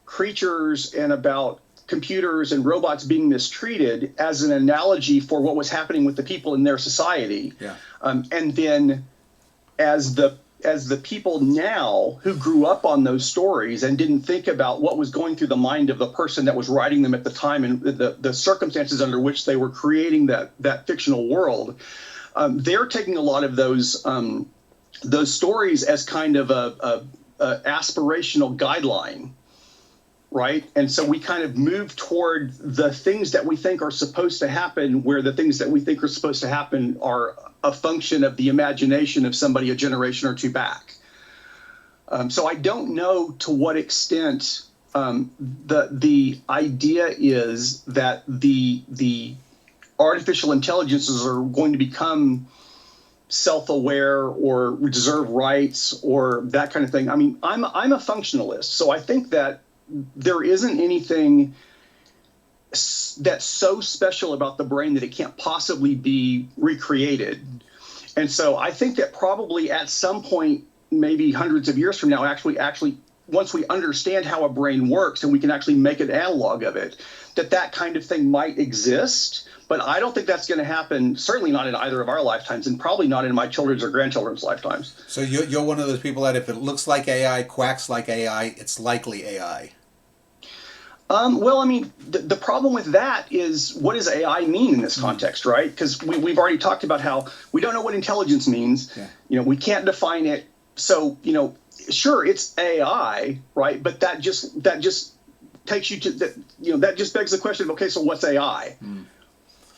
S2: creatures and about computers and robots being mistreated as an analogy for what was happening with the people in their society. Yeah. And then as the people now who grew up on those stories and didn't think about what was going through the mind of the person that was writing them at the time and the circumstances under which they were creating that fictional world, they're taking a lot of those stories as kind of a aspirational guideline, right? And so we kind of move toward the things that we think are supposed to happen, where the things that we think are supposed to happen are a function of the imagination of somebody a generation or two back. So I don't know to what extent the idea is that the artificial intelligences are going to become self-aware or deserve rights or that kind of thing. I mean, I'm a functionalist, so I think that there isn't anything that's so special about the brain that it can't possibly be recreated. And so I think that probably at some point, maybe hundreds of years from now, actually, once we understand how a brain works and we can actually make an analog of it, that kind of thing might exist. But I don't think that's going to happen, certainly not in either of our lifetimes, and probably not in my children's or grandchildren's lifetimes.
S1: So you're one of those people that if it looks like AI, quacks like AI, it's likely AI.
S2: Well, I mean, the problem with that is, what does AI mean in this context, right? Because we've already talked about how we don't know what intelligence means. Yeah. We can't define it. So, sure, it's AI, right? But that just takes you to that just begs the question of, okay, so what's AI?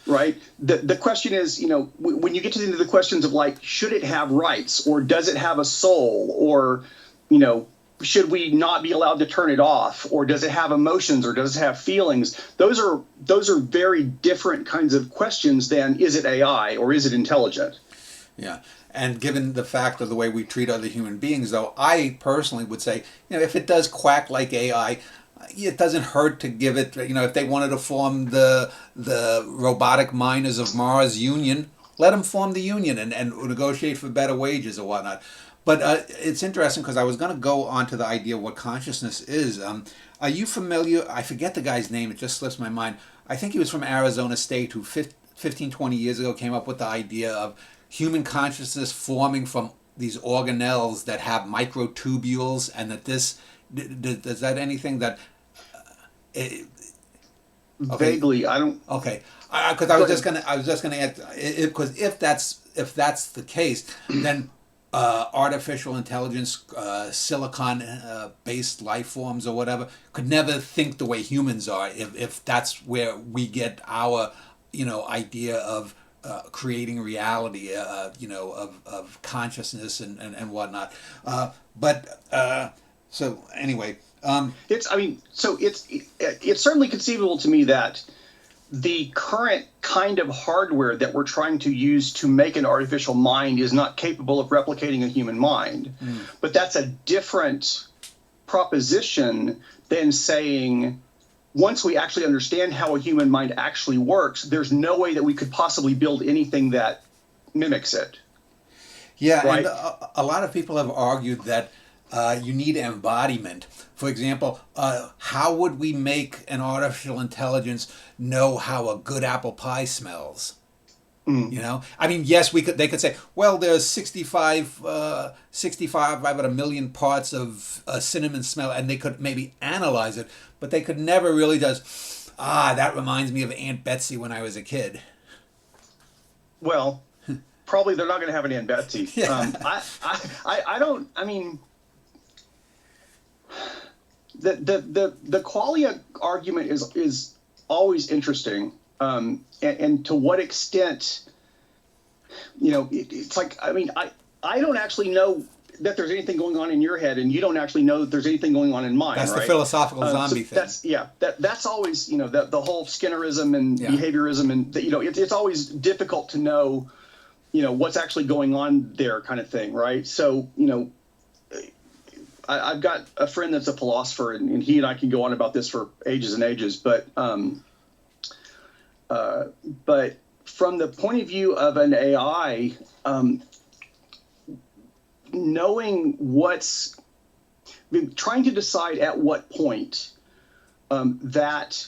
S2: Right? The question is, when you get into the questions of like, should it have rights, or does it have a soul, or, should we not be allowed to turn it off, or does it have emotions, or does it have feelings? Those are very different kinds of questions than, is it AI or is it intelligent?
S1: Yeah. And given the fact of the way we treat other human beings, though, I personally would say, if it does quack like AI, it doesn't hurt to give it, if they wanted to form the robotic miners of Mars union, let them form the union and negotiate for better wages or whatnot. But it's interesting because I was going to go on to the idea of what consciousness is. Are you familiar? I forget the guy's name. It just slips my mind. I think he was from Arizona State who 15, 20 years ago came up with the idea of human consciousness forming from these organelles that have microtubules, and that this, does that anything that... Okay.
S2: Vaguely, I don't.
S1: Okay, because I was just gonna add, because if that's the case, then artificial intelligence, silicon based life forms or whatever could never think the way humans are. If that's where we get our idea of creating reality, of consciousness and whatnot. So anyway.
S2: It's certainly conceivable to me that the current kind of hardware that we're trying to use to make an artificial mind is not capable of replicating a human mind. But that's a different proposition than saying, once we actually understand how a human mind actually works, there's no way that we could possibly build anything that mimics it.
S1: Yeah,
S2: right?
S1: And a lot of people have argued that you need embodiment. For example, how would we make an artificial intelligence know how a good apple pie smells? I mean, yes, they could say, well, there's 65 out of a million parts of cinnamon smell, and they could maybe analyze it, but they could never really just, that reminds me of Aunt Betsy when I was a kid.
S2: Well, probably they're not going to have an Aunt Betsy.
S1: Yeah.
S2: I mean, the qualia argument is always interesting, and to what extent, it's like, I mean, I don't actually know that there's anything going on in your head, and you don't actually know that there's anything going on in mine.
S1: That's
S2: right?
S1: The philosophical zombie thing.
S2: That's always, the whole Skinnerism and behaviorism, and it's always difficult to know, what's actually going on there, kind of thing, right? So, I've got a friend that's a philosopher, and he and I can go on about this for ages and ages. But from the point of view of an AI, trying to decide at what point that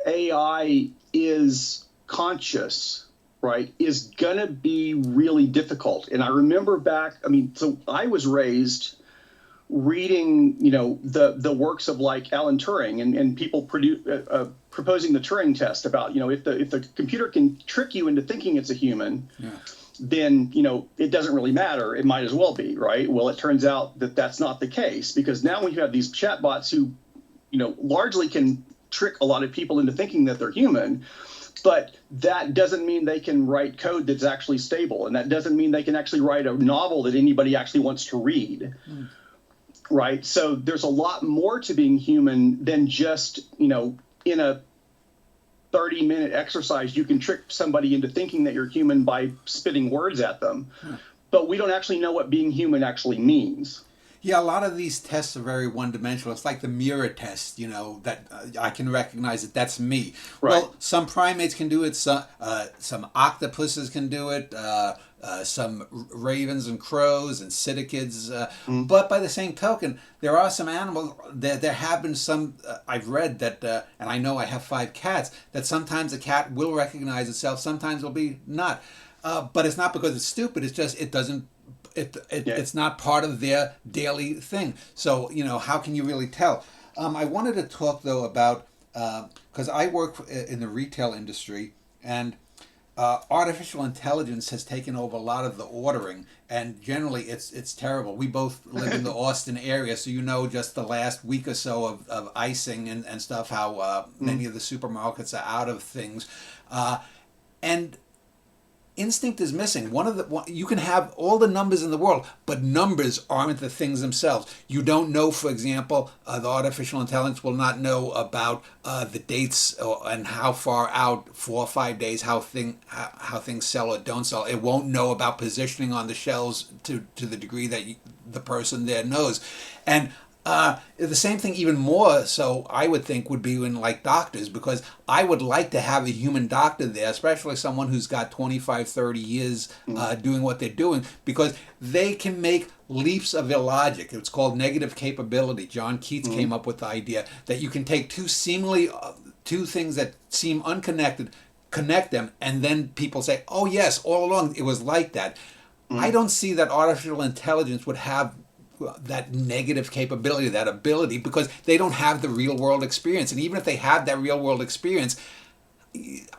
S2: AI is conscious, right, is gonna be really difficult. And I remember back, so I was raised reading, the works of like Alan Turing and people proposing the Turing test about, if the computer can trick you into thinking it's a human, then, it doesn't really matter. It might as well be, right? Well, it turns out that that's not the case, because now we have these chatbots who, largely can trick a lot of people into thinking that they're human. But that doesn't mean they can write code that's actually stable. And that doesn't mean they can actually write a novel that anybody actually wants to read. Right? So there's a lot more to being human than just, in a 30-minute exercise, you can trick somebody into thinking that you're human by spitting words at them. But we don't actually know what being human actually means.
S1: Yeah, a lot of these tests are very one-dimensional. It's like the mirror test, that I can recognize that that's me.
S2: Right.
S1: Well, some primates can do it. Some octopuses can do it. Some ravens and crows and cicadas. But by the same token, there are some animals. There have been some. I've read that, and I know I have 5 cats. That sometimes a cat will recognize itself. Sometimes it'll be not. But it's not because it's stupid. It's just it doesn't. It's not part of their daily thing. So, how can you really tell? I wanted to talk, though, about, because I work in the retail industry, and artificial intelligence has taken over a lot of the ordering, and generally it's terrible. We both live in the Austin area, so just the last week or so of icing and stuff, how many of the supermarkets are out of things. And instinct is missing. You can have all the numbers in the world, but numbers aren't the things themselves. You don't know, for example, the artificial intelligence will not know about the dates and how far out, 4 or 5 days, how things sell or don't sell. It won't know about positioning on the shelves to the degree that the person there knows. And The same thing, even more so, I would think, would be in like doctors, because I would like to have a human doctor there, especially someone who's got 25, 30 years doing what they're doing, because they can make leaps of illogic. It's called negative capability. John Keats came up with the idea that you can take two things that seem unconnected, connect them, and then people say, oh yes, all along it was like that. I don't see that artificial intelligence would have that negative capability, that ability, because they don't have the real world experience. And even if they had that real world experience,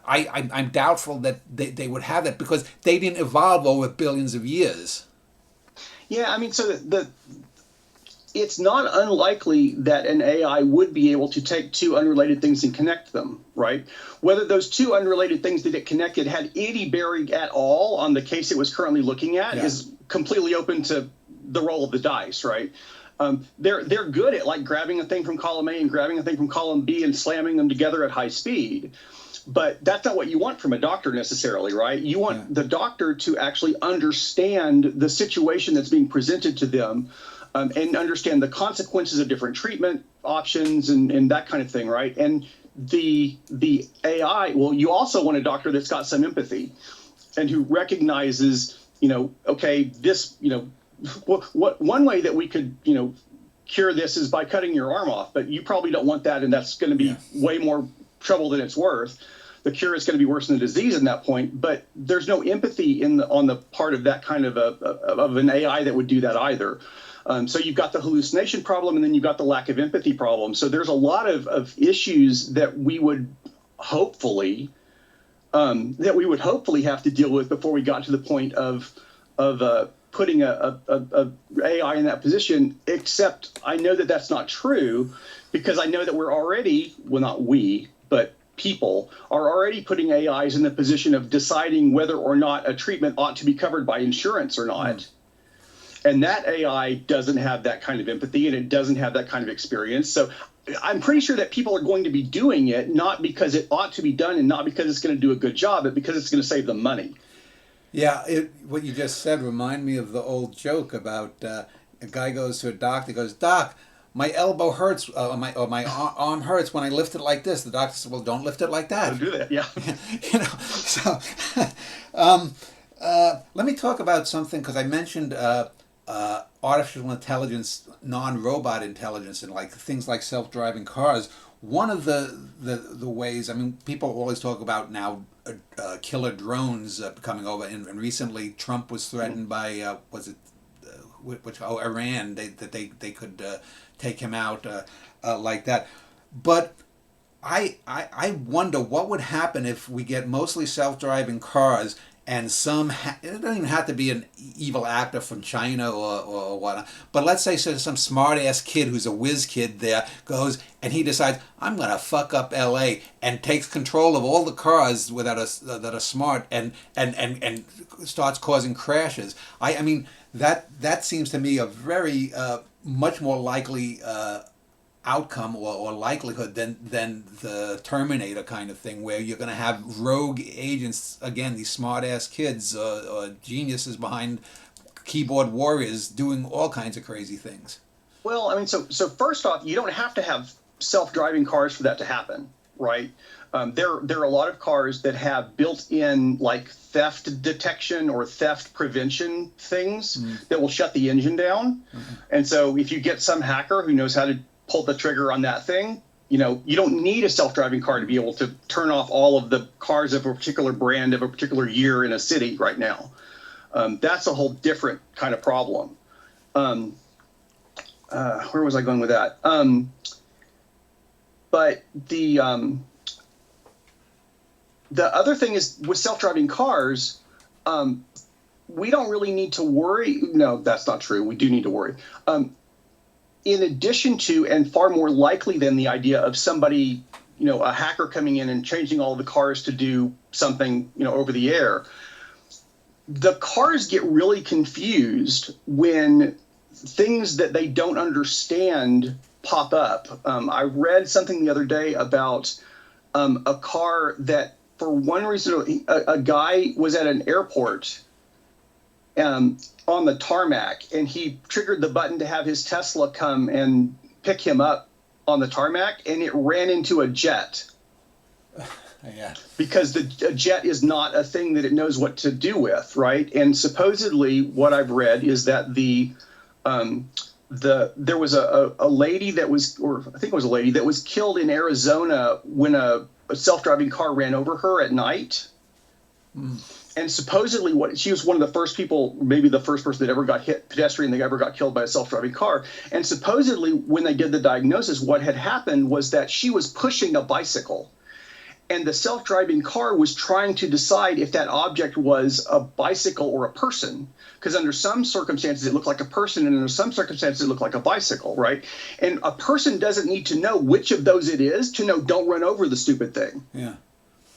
S1: I'm doubtful that they would have that, because they didn't evolve over billions of years.
S2: Yeah, I mean, so it's not unlikely that an AI would be able to take two unrelated things and connect them, right? Whether those two unrelated things that it connected had any bearing at all on the case it was currently looking at is completely open to the roll of the dice, right? They're good at like grabbing a thing from column A and grabbing a thing from column B and slamming them together at high speed. But that's not what you want from a doctor necessarily, right? You want the doctor to actually understand the situation that's being presented to them, and understand the consequences of different treatment options and that kind of thing, right? And the AI, well, you also want a doctor that's got some empathy and who recognizes, okay, this, what one way that we could, cure this is by cutting your arm off, but you probably don't want that, and that's going to be way more trouble than it's worth. The cure is going to be worse than the disease at that point, but there's no empathy on the part of that kind of an AI that would do that either. So you've got the hallucination problem, and then you've got the lack of empathy problem. So there's a lot of issues that we would hopefully have to deal with before we got to the point of putting a AI in that position. Except I know that that's not true, because I know that we're already, well, not we, but people are already putting AIs in the position of deciding whether or not a treatment ought to be covered by insurance or not. And that AI doesn't have that kind of empathy, and it doesn't have that kind of experience. So I'm pretty sure that people are going to be doing it, not because it ought to be done and not because it's going to do a good job, but because it's going to save them money.
S1: Yeah, what you just said reminded me of the old joke about a guy goes to a doctor, goes, Doc, my elbow hurts, my arm hurts when I lift it like this. The doctor said, well, don't lift it like that.
S2: Don't do that, yeah.
S1: Let me talk about something, because I mentioned artificial intelligence, non-robot intelligence, and like things like self-driving cars. One of the ways, I mean, people always talk about now killer drones coming over, and recently Trump was threatened by Iran, that they could take him out like that. But I wonder what would happen if we get mostly self-driving cars, and it doesn't even have to be an evil actor from China or whatnot, but let's say some smart-ass kid who's a whiz kid there goes and he decides, I'm going to fuck up LA, and takes control of all the cars that are smart and starts causing crashes. I mean, that seems to me a very much more likely outcome or likelihood than the Terminator kind of thing, where you're going to have rogue agents, again, these smart ass kids or geniuses behind keyboard warriors doing all kinds of crazy things.
S2: Well, I mean, so first off, you don't have to have self-driving cars for that to happen, right? There are a lot of cars that have built-in like theft detection or theft prevention things that will shut the engine down. And so if you get some hacker who knows how to pull the trigger on that thing, you don't need a self-driving car to be able to turn off all of the cars of a particular brand of a particular year in a city right now. That's a whole different kind of problem. Where was I going with that? But the other thing is, with self-driving cars, we don't really need to worry. No, that's not true. We do need to worry. In addition to, and far more likely than the idea of somebody, a hacker coming in and changing all the cars to do something, over the air, the cars get really confused when things that they don't understand pop up. I read something the other day about a car that, for one reason, a guy was at an airport on the tarmac, and he triggered the button to have his Tesla come and pick him up on the tarmac, and it ran into a jet.
S1: Yeah.
S2: Because a jet is not a thing that it knows what to do with, right? And supposedly, what I've read is that there was a lady that was, or I think it was a lady that was killed in Arizona when a self-driving car ran over her at night. And supposedly, she was one of the first people, maybe the first person that ever got hit, pedestrian that ever got killed by a self-driving car. And supposedly, when they did the diagnosis, what had happened was that she was pushing a bicycle. And the self-driving car was trying to decide if that object was a bicycle or a person. Because under some circumstances, it looked like a person, and under some circumstances, it looked like a bicycle, right? And a person doesn't need to know which of those it is to know don't run over the stupid thing.
S1: Yeah.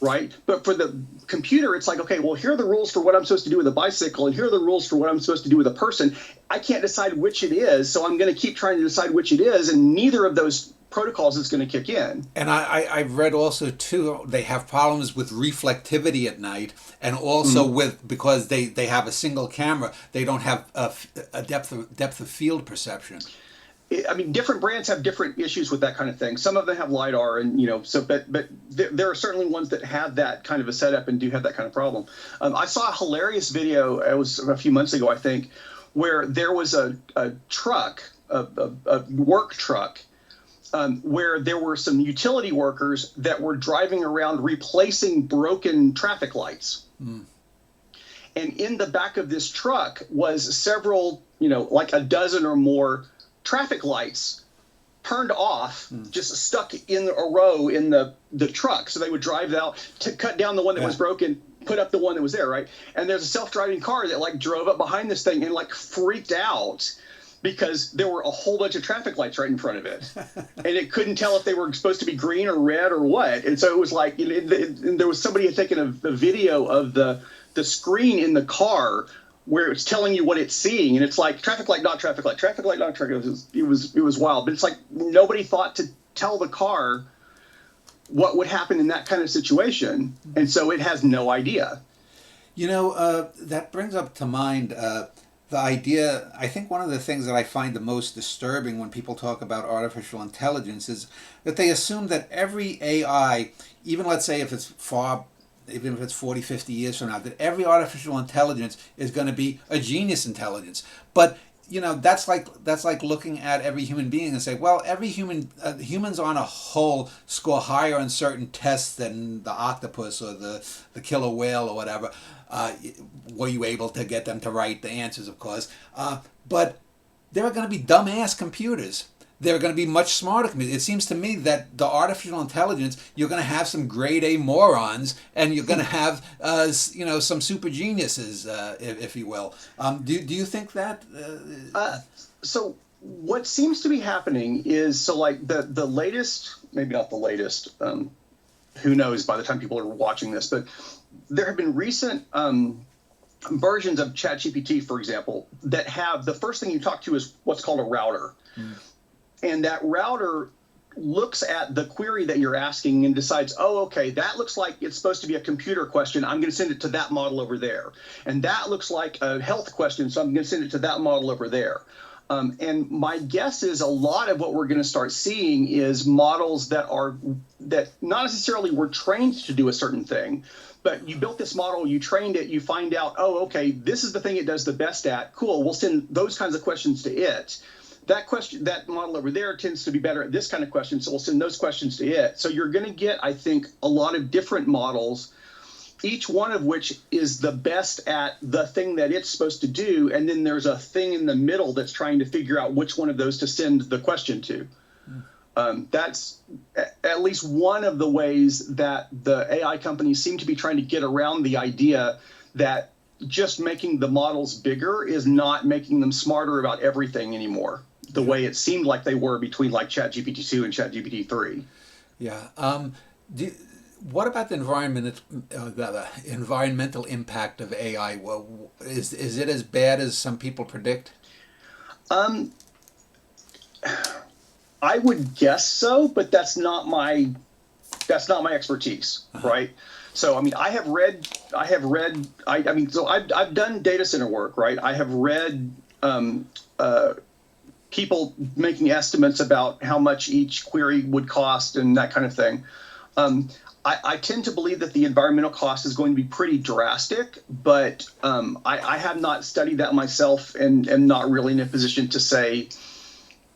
S2: Right? But for the computer, it's like, okay, well, here are the rules for what I'm supposed to do with a bicycle, and here are the rules for what I'm supposed to do with a person. I can't decide which it is, so I'm going to keep trying to decide which it is, and neither of those protocols is going to kick in.
S1: And I've read also too, they have problems with reflectivity at night, and also with, because they have a single camera, they don't have a depth of field perception.
S2: I mean, different brands have different issues with that kind of thing. Some of them have LiDAR, and so, but there are certainly ones that have that kind of a setup and do have that kind of problem. I saw a hilarious video. It was a few months ago, I think, where there was a truck, a work truck, where there were some utility workers that were driving around replacing broken traffic lights. And in the back of this truck was several, like a dozen or more traffic lights turned off, just stuck in a row in the truck. So they would drive out to cut down the one that was broken, put up the one that was there, right? And there's a self-driving car that drove up behind this thing and freaked out because there were a whole bunch of traffic lights right in front of it. And it couldn't tell if they were supposed to be green or red or what. And so it was like, and there was somebody had taken a video of the screen in the car where it's telling you what it's seeing, and it's like traffic light, not traffic light, traffic light, not traffic light. It was wild, but it's like nobody thought to tell the car what would happen in that kind of situation, and so it has no idea.
S1: That brings up to mind the idea. I think one of the things that I find the most disturbing when people talk about artificial intelligence is that they assume that every AI, even let's say if it's even if it's 40, 50 years from now, that every artificial intelligence is going to be a genius intelligence. But, that's like looking at every human being and say, well, every humans on a whole score higher on certain tests than the octopus or the killer whale or whatever. Were you able to get them to write the answers, of course. But there are going to be dumbass computers. They're going to be much smarter. It seems to me that the artificial intelligence, you're going to have some grade A morons, and you're going to have, some super geniuses, if you will. Do you think that?
S2: So what seems to be happening is, the latest, maybe not the latest, who knows by the time people are watching this, but there have been recent versions of ChatGPT, for example, that have, the first thing you talk to is what's called a router. And that router looks at the query that you're asking and decides, oh, okay, that looks like it's supposed to be a computer question. I'm going to send it to that model over there. And that looks like a health question, so I'm going to send it to that model over there. And my guess is a lot of what we're going to start seeing is models that not necessarily were trained to do a certain thing, but you built this model, you trained it, you find out, oh, okay, this is the thing it does the best at. Cool, we'll send those kinds of questions to it. That model over there tends to be better at this kind of question, so we'll send those questions to it. So you're going to get, I think, a lot of different models, each one of which is the best at the thing that it's supposed to do, and then there's a thing in the middle that's trying to figure out which one of those to send the question to. That's at least one of the ways that the AI companies seem to be trying to get around the idea that just making the models bigger is not making them smarter about everything anymore, the way it seemed like they were between ChatGPT 2 and ChatGPT 3.
S1: Yeah. What about the environmental impact of AI? Well, is it as bad as some people predict?
S2: I would guess so, but that's not my expertise, right? So, I mean, so I've done data center work, right? I have read people making estimates about how much each query would cost and that kind of thing. I tend to believe that the environmental cost is going to be pretty drastic, but I have not studied that myself and am not really in a position to say,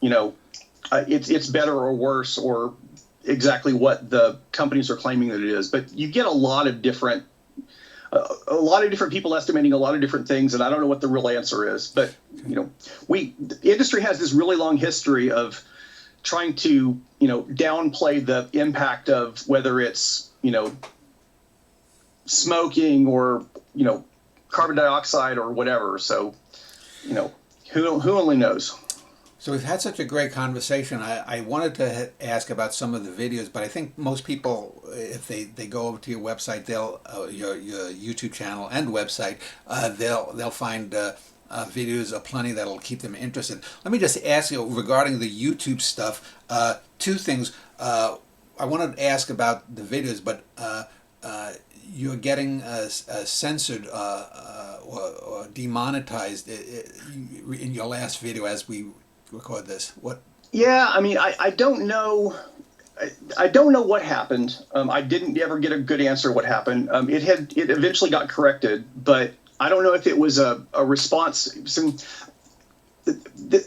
S2: it's better or worse or exactly what the companies are claiming that it is. But you get a lot of different people estimating a lot of different things, and I don't know what the real answer is. But the industry has this really long history of trying to downplay the impact of whether it's smoking or carbon dioxide or whatever. So who only knows.
S1: So we've had such a great conversation. I wanted to ask about some of the videos, but I think most people, if they go over to your website, they'll your YouTube channel and website, they'll find videos aplenty that'll keep them interested. Let me just ask you regarding the YouTube stuff. Two things. I wanted to ask about the videos, but you're getting censored or demonetized in your last video as we record this. What?
S2: Yeah, I mean, I don't know. I don't know what happened. I didn't ever get a good answer what happened. It eventually got corrected, but I don't know if it was a response.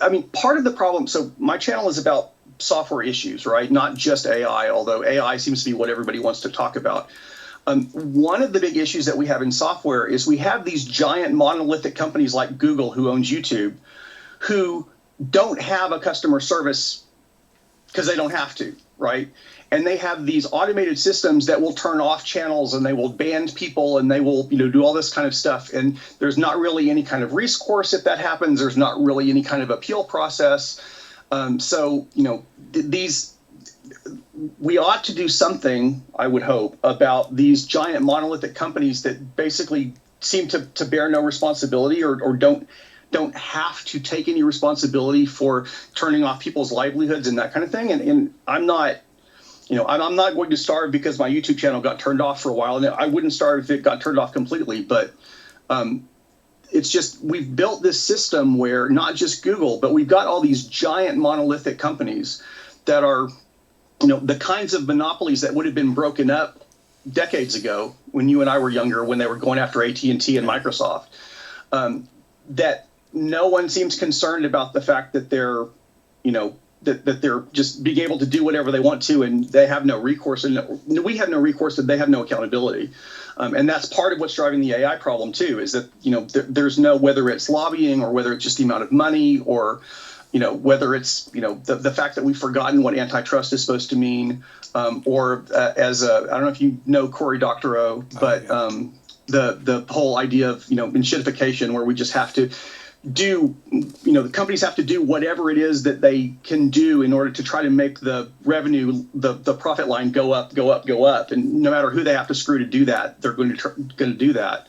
S2: I mean, part of the problem. So my channel is about software issues, right? Not just AI, although AI seems to be what everybody wants to talk about. One of the big issues that we have in software is we have these giant monolithic companies like Google, who owns YouTube, who don't have a customer service because they don't have to, right? And they have these automated systems that will turn off channels and they will ban people and they will, do all this kind of stuff. And there's not really any kind of recourse if that happens. There's not really any kind of appeal process. We ought to do something, I would hope, about these giant monolithic companies that basically seem to bear no responsibility or don't have to take any responsibility for turning off people's livelihoods and that kind of thing. And I'm not, I'm not going to starve because my YouTube channel got turned off for a while. And I wouldn't starve if it got turned off completely. But it's just we've built this system where not just Google, but we've got all these giant monolithic companies that are, the kinds of monopolies that would have been broken up decades ago when you and I were younger, when they were going after AT&T and Microsoft, that no one seems concerned about the fact that they're, that they're just being able to do whatever they want to, and they have no recourse, and we have no recourse, and they have no accountability. And that's part of what's driving the AI problem too, is that, there's no, whether it's lobbying or whether it's just the amount of money or, whether it's, the fact that we've forgotten what antitrust is supposed to mean, or I don't know if you know Cory Doctorow, but the whole idea of, enshittification, where we just have to do, the companies have to do whatever it is that they can do in order to try to make the revenue, the profit line go up. And no matter who they have to screw to do that, they're going to do that.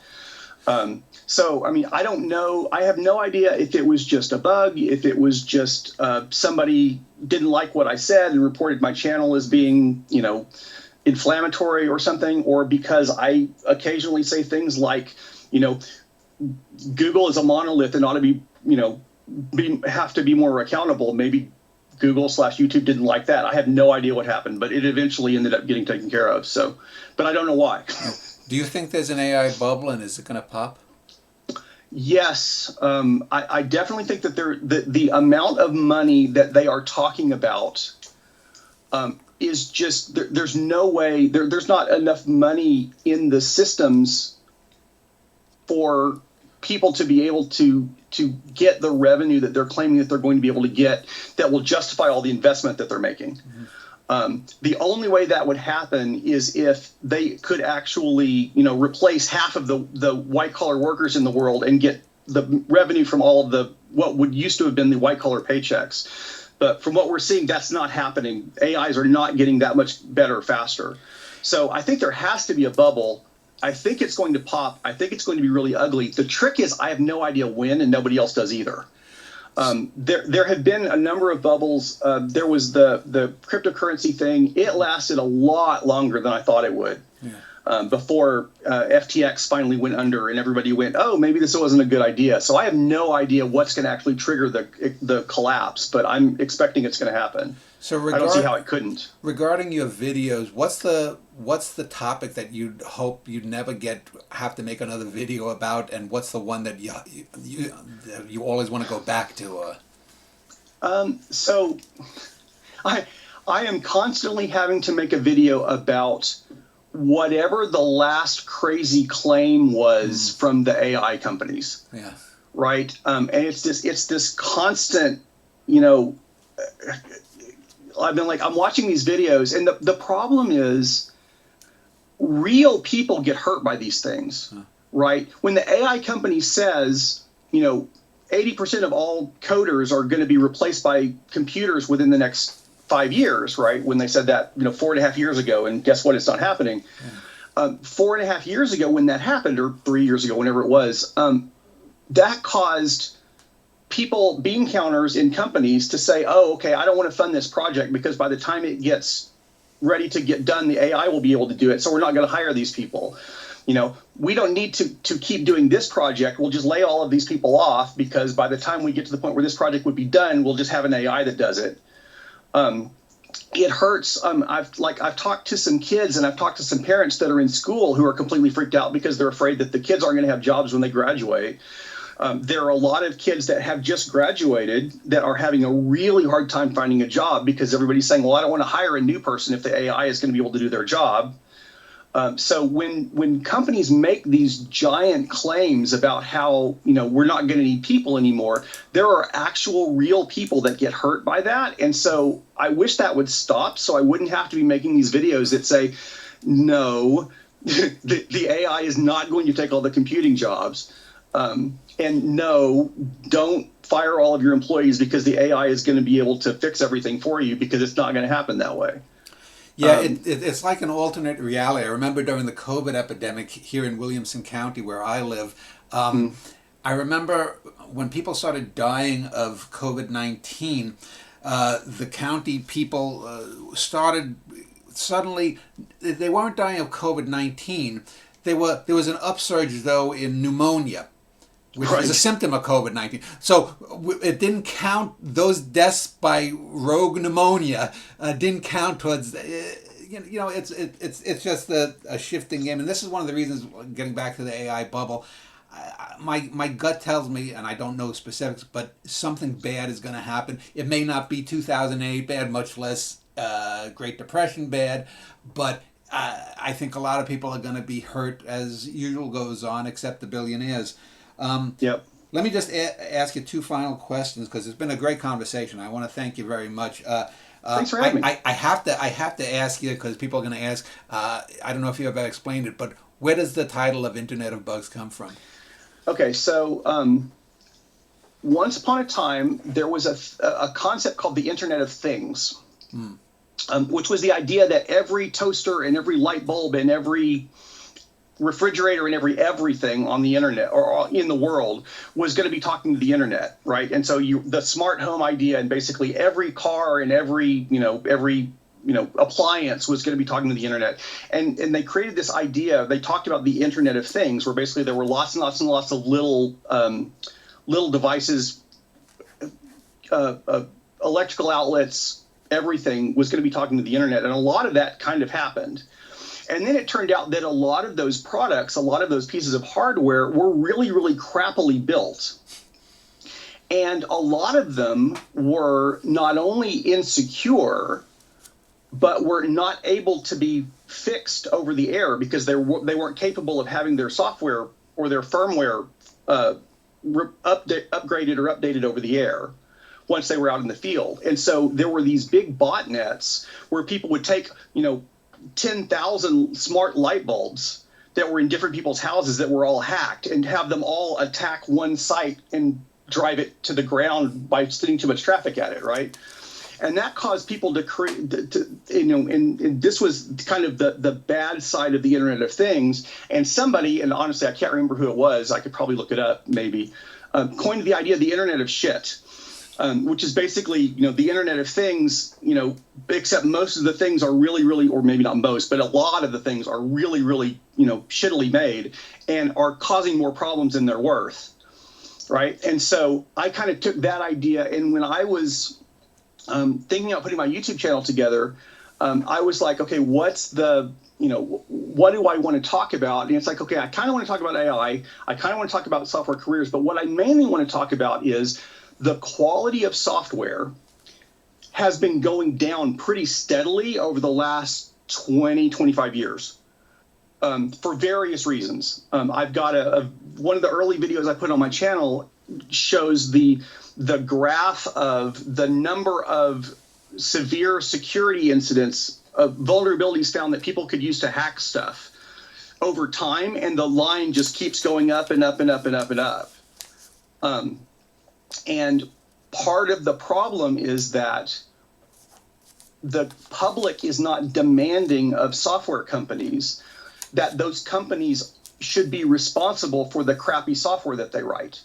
S2: So, I mean, I don't know. I have no idea if it was just a bug, if it was just somebody didn't like what I said and reported my channel as being, inflammatory or something, or because I occasionally say things like, Google is a monolith and ought to be, have to be more accountable. Maybe Google/YouTube didn't like that. I have no idea what happened, but it eventually ended up getting taken care of. So, but I don't know why.
S1: Do you think there's an AI bubble, and is it going to pop?
S2: Yes, I definitely think that the amount of money that they are talking about is just there's no way there's not enough money in the systems for people to be able to get the revenue that they're claiming that they're going to be able to get that will justify all the investment that they're making. Mm-hmm. The only way that would happen is if they could actually, replace half of the white collar workers in the world and get the revenue from all of what would used to have been the white collar paychecks. But from what we're seeing, that's not happening. AIs are not getting that much better faster. So I think there has to be a bubble. I think it's going to pop. I think it's going to be really ugly. The trick is I have no idea when, and nobody else does either. There have been a number of bubbles. There was the cryptocurrency thing. It lasted a lot longer than I thought it would. before FTX finally went under and everybody went, oh, maybe this wasn't a good idea. So I have no idea what's going to actually trigger the collapse, but I'm expecting it's going to happen.
S1: So
S2: I don't see how it couldn't.
S1: Regarding your videos, what's the topic that you'd hope you'd never have to make another video about, and what's the one that you always want to go back to?
S2: So I am constantly having to make a video about whatever the last crazy claim was from the AI companies.
S1: Yeah.
S2: Right. And it's this constant, I'm watching these videos, and the problem is real people get hurt by these things, right? When the AI company says, 80% of all coders are going to be replaced by computers within the next 5 years, right? When they said that, 4.5 years ago, and guess what? It's not happening. 4.5 years ago when that happened, or 3 years ago, whenever it was, that caused people, bean counters in companies to say, oh, okay, I don't want to fund this project because by the time it gets ready to get done, the AI will be able to do it. So we're not going to hire these people. We don't need to keep doing this project. We'll just lay all of these people off because by the time we get to the point where this project would be done, we'll just have an AI that does it. It hurts. I've talked to some kids and I've talked to some parents that are in school who are completely freaked out because they're afraid that the kids aren't going to have jobs when they graduate. There are a lot of kids that have just graduated that are having a really hard time finding a job because everybody's saying, well, I don't want to hire a new person if the AI is going to be able to do their job. So when companies make these giant claims about how, we're not going to need people anymore, there are actual real people that get hurt by that. And so I wish that would stop so I wouldn't have to be making these videos that say, no, the AI is not going to take all the computing jobs. And no, don't fire all of your employees because the AI is going to be able to fix everything for you, because it's not going to happen that way.
S1: Yeah, it's like an alternate reality. I remember during the COVID epidemic here in Williamson County, where I live, I remember when people started dying of COVID-19, the county people started suddenly, they weren't dying of COVID-19. There was an upsurge, though, in pneumonia, which is a symptom of COVID-19. So it didn't count, those deaths by rogue pneumonia didn't count towards, it's just a shifting game. And this is one of the reasons, getting back to the AI bubble, my gut tells me, and I don't know specifics, but something bad is going to happen. It may not be 2008 bad, much less Great Depression bad, but I think a lot of people are going to be hurt as usual goes on, except the billionaires.
S2: Yep.
S1: Let me just ask you two final questions, because it's been a great conversation. I want to thank you very much.
S2: Thanks for having me.
S1: I have to ask you, because people are going to ask. I don't know if you ever explained it, but where does the title of Internet of Bugs come from?
S2: Okay, so once upon a time there was a concept called the Internet of Things, which was the idea that every toaster and every light bulb and every refrigerator and everything on the internet or in the world was going to be talking to the internet, right? And so the smart home idea, and basically every car and every appliance was going to be talking to the internet. And they created this idea. They talked about the Internet of Things, where basically there were lots and lots and lots of little devices, electrical outlets, everything was going to be talking to the internet. And a lot of that kind of happened. And then it turned out that a lot of those products, a lot of those pieces of hardware were really, really crappily built. And a lot of them were not only insecure, but were not able to be fixed over the air because they weren't capable of having their software or their firmware upgraded or updated over the air once they were out in the field. And so there were these big botnets where people would take, 10,000 smart light bulbs that were in different people's houses that were all hacked, and have them all attack one site and drive it to the ground by sending too much traffic at it, right? And that caused people to create, and this was kind of the bad side of the Internet of Things. And somebody, and honestly, I can't remember who it was, I could probably look it up maybe, coined the idea of the Internet of Shit. which is basically, the Internet of Things, except most of the things are really, really, or maybe not most, but a lot of the things are really, really, shittily made and are causing more problems than they're worth. Right. And so I kind of took that idea. And when I was thinking about putting my YouTube channel together, I was like, okay, what do I want to talk about? And it's like, okay, I kind of want to talk about AI. I kind of want to talk about software careers. But what I mainly want to talk about is the quality of software has been going down pretty steadily over the last 20, 25 years. For various reasons. I've got one of the early videos I put on my channel shows the graph of the number of severe security incidents, vulnerabilities found that people could use to hack stuff over time, and the line just keeps going up and up and up and up and up. And part of the problem is that the public is not demanding of software companies that those companies should be responsible for the crappy software that they write.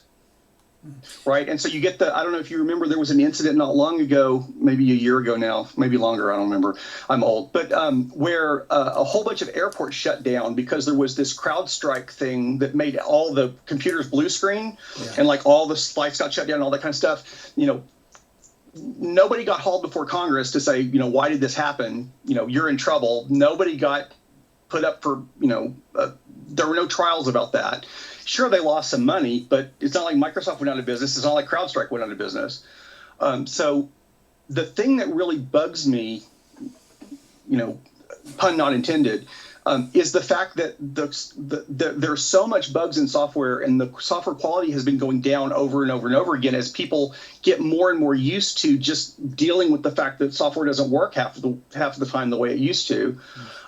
S2: Right. And so you get I don't know if you remember, there was an incident not long ago, maybe a year ago now, maybe longer, I don't remember. I'm old. But where a whole bunch of airports shut down because there was this CrowdStrike thing that made all the computers blue screen, and like all the flights got shut down and all that kind of stuff. Nobody got hauled before Congress to say, why did this happen? You're in trouble. Nobody got put up for, there were no trials about that. Sure, they lost some money, but it's not like Microsoft went out of business. It's not like CrowdStrike went out of business. So the thing that really bugs me, pun not intended, is the fact that there's so much bugs in software, and the software quality has been going down over and over and over again as people get more and more used to just dealing with the fact that software doesn't work half the time the way it used to.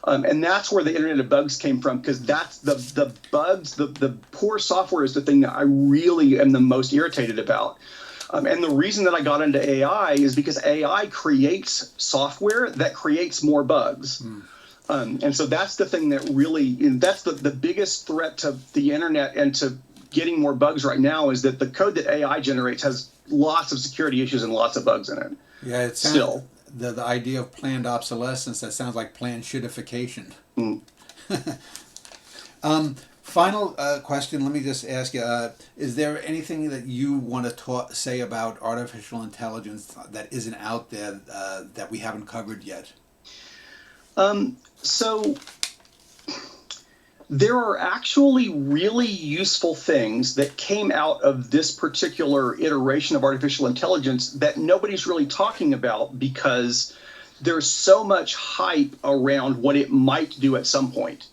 S2: And that's where the Internet of Bugs came from, because that's the bugs, the poor software is the thing that I really am the most irritated about. And the reason that I got into AI is because AI creates software that creates more bugs. And so that's the thing that really, that's the biggest threat to the internet and to getting more bugs right now, is that the code that AI generates has lots of security issues and lots of bugs in it.
S1: Yeah, it sounds, still. The idea of planned obsolescence, that sounds like planned shitification. Final question, let me just ask you, is there anything that you want to say about artificial intelligence that isn't out there that we haven't covered yet? So there are actually really useful things that came out of this particular iteration of artificial intelligence that nobody's really talking about, because there's so much hype around what it might do at some point.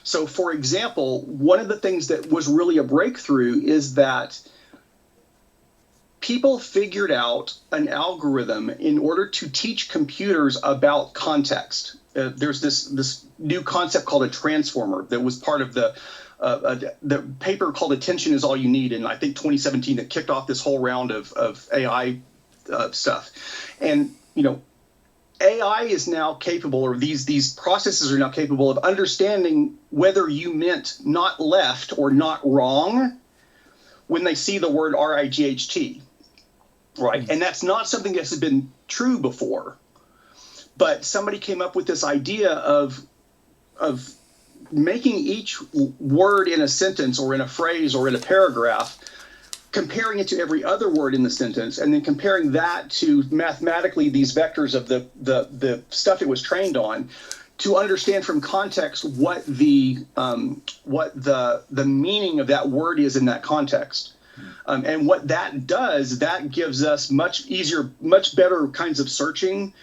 S1: So, for example, one of the things that was really a breakthrough is that people figured out an algorithm in order to teach computers about context. There's this new concept called a transformer that was part of the paper called Attention is All You Need in, I think, 2017, that kicked off this whole round of AI stuff. And, AI is now capable, or these processes are now capable of understanding whether you meant not left or not wrong when they see the word RIGHT, right? And that's not something that has been true before. But somebody came up with this idea of making each word in a sentence or in a phrase or in a paragraph, comparing it to every other word in the sentence, and then comparing that to mathematically these vectors of the stuff it was trained on, to understand from context what the meaning of that word is in that context. And what that does, that gives us much easier, much better kinds of searching,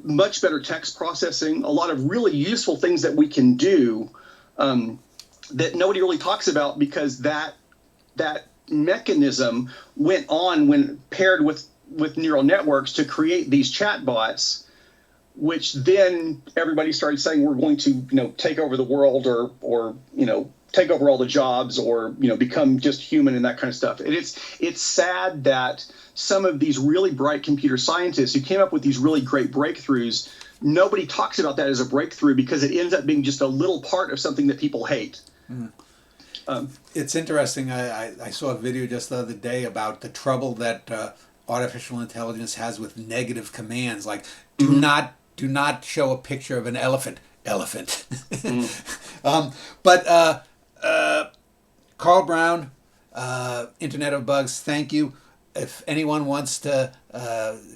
S1: much better text processing, a lot of really useful things that we can do that nobody really talks about, because that mechanism went on when paired with neural networks to create these chatbots, which then everybody started saying we're going to take over the world, or take over all the jobs, or become just human and that kind of stuff. And it's sad that some of these really bright computer scientists who came up with these really great breakthroughs, nobody talks about that as a breakthrough, because it ends up being just a little part of something that people hate. It's interesting. I saw a video just the other day about the trouble that artificial intelligence has with negative commands, like do not show a picture of an elephant. But Carl Brown, Internet of Bugs, thank you. If anyone wants to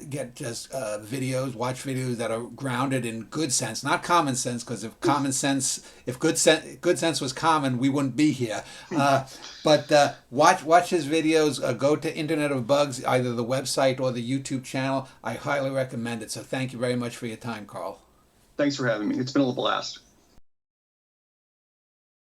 S1: get just watch videos that are grounded in good sense, not common sense, because if good sense was common, we wouldn't be here. But watch his videos. Go to Internet of Bugs, either the website or the YouTube channel. I highly recommend it. So thank you very much for your time, Carl.
S2: Thanks for having me. It's been a blast.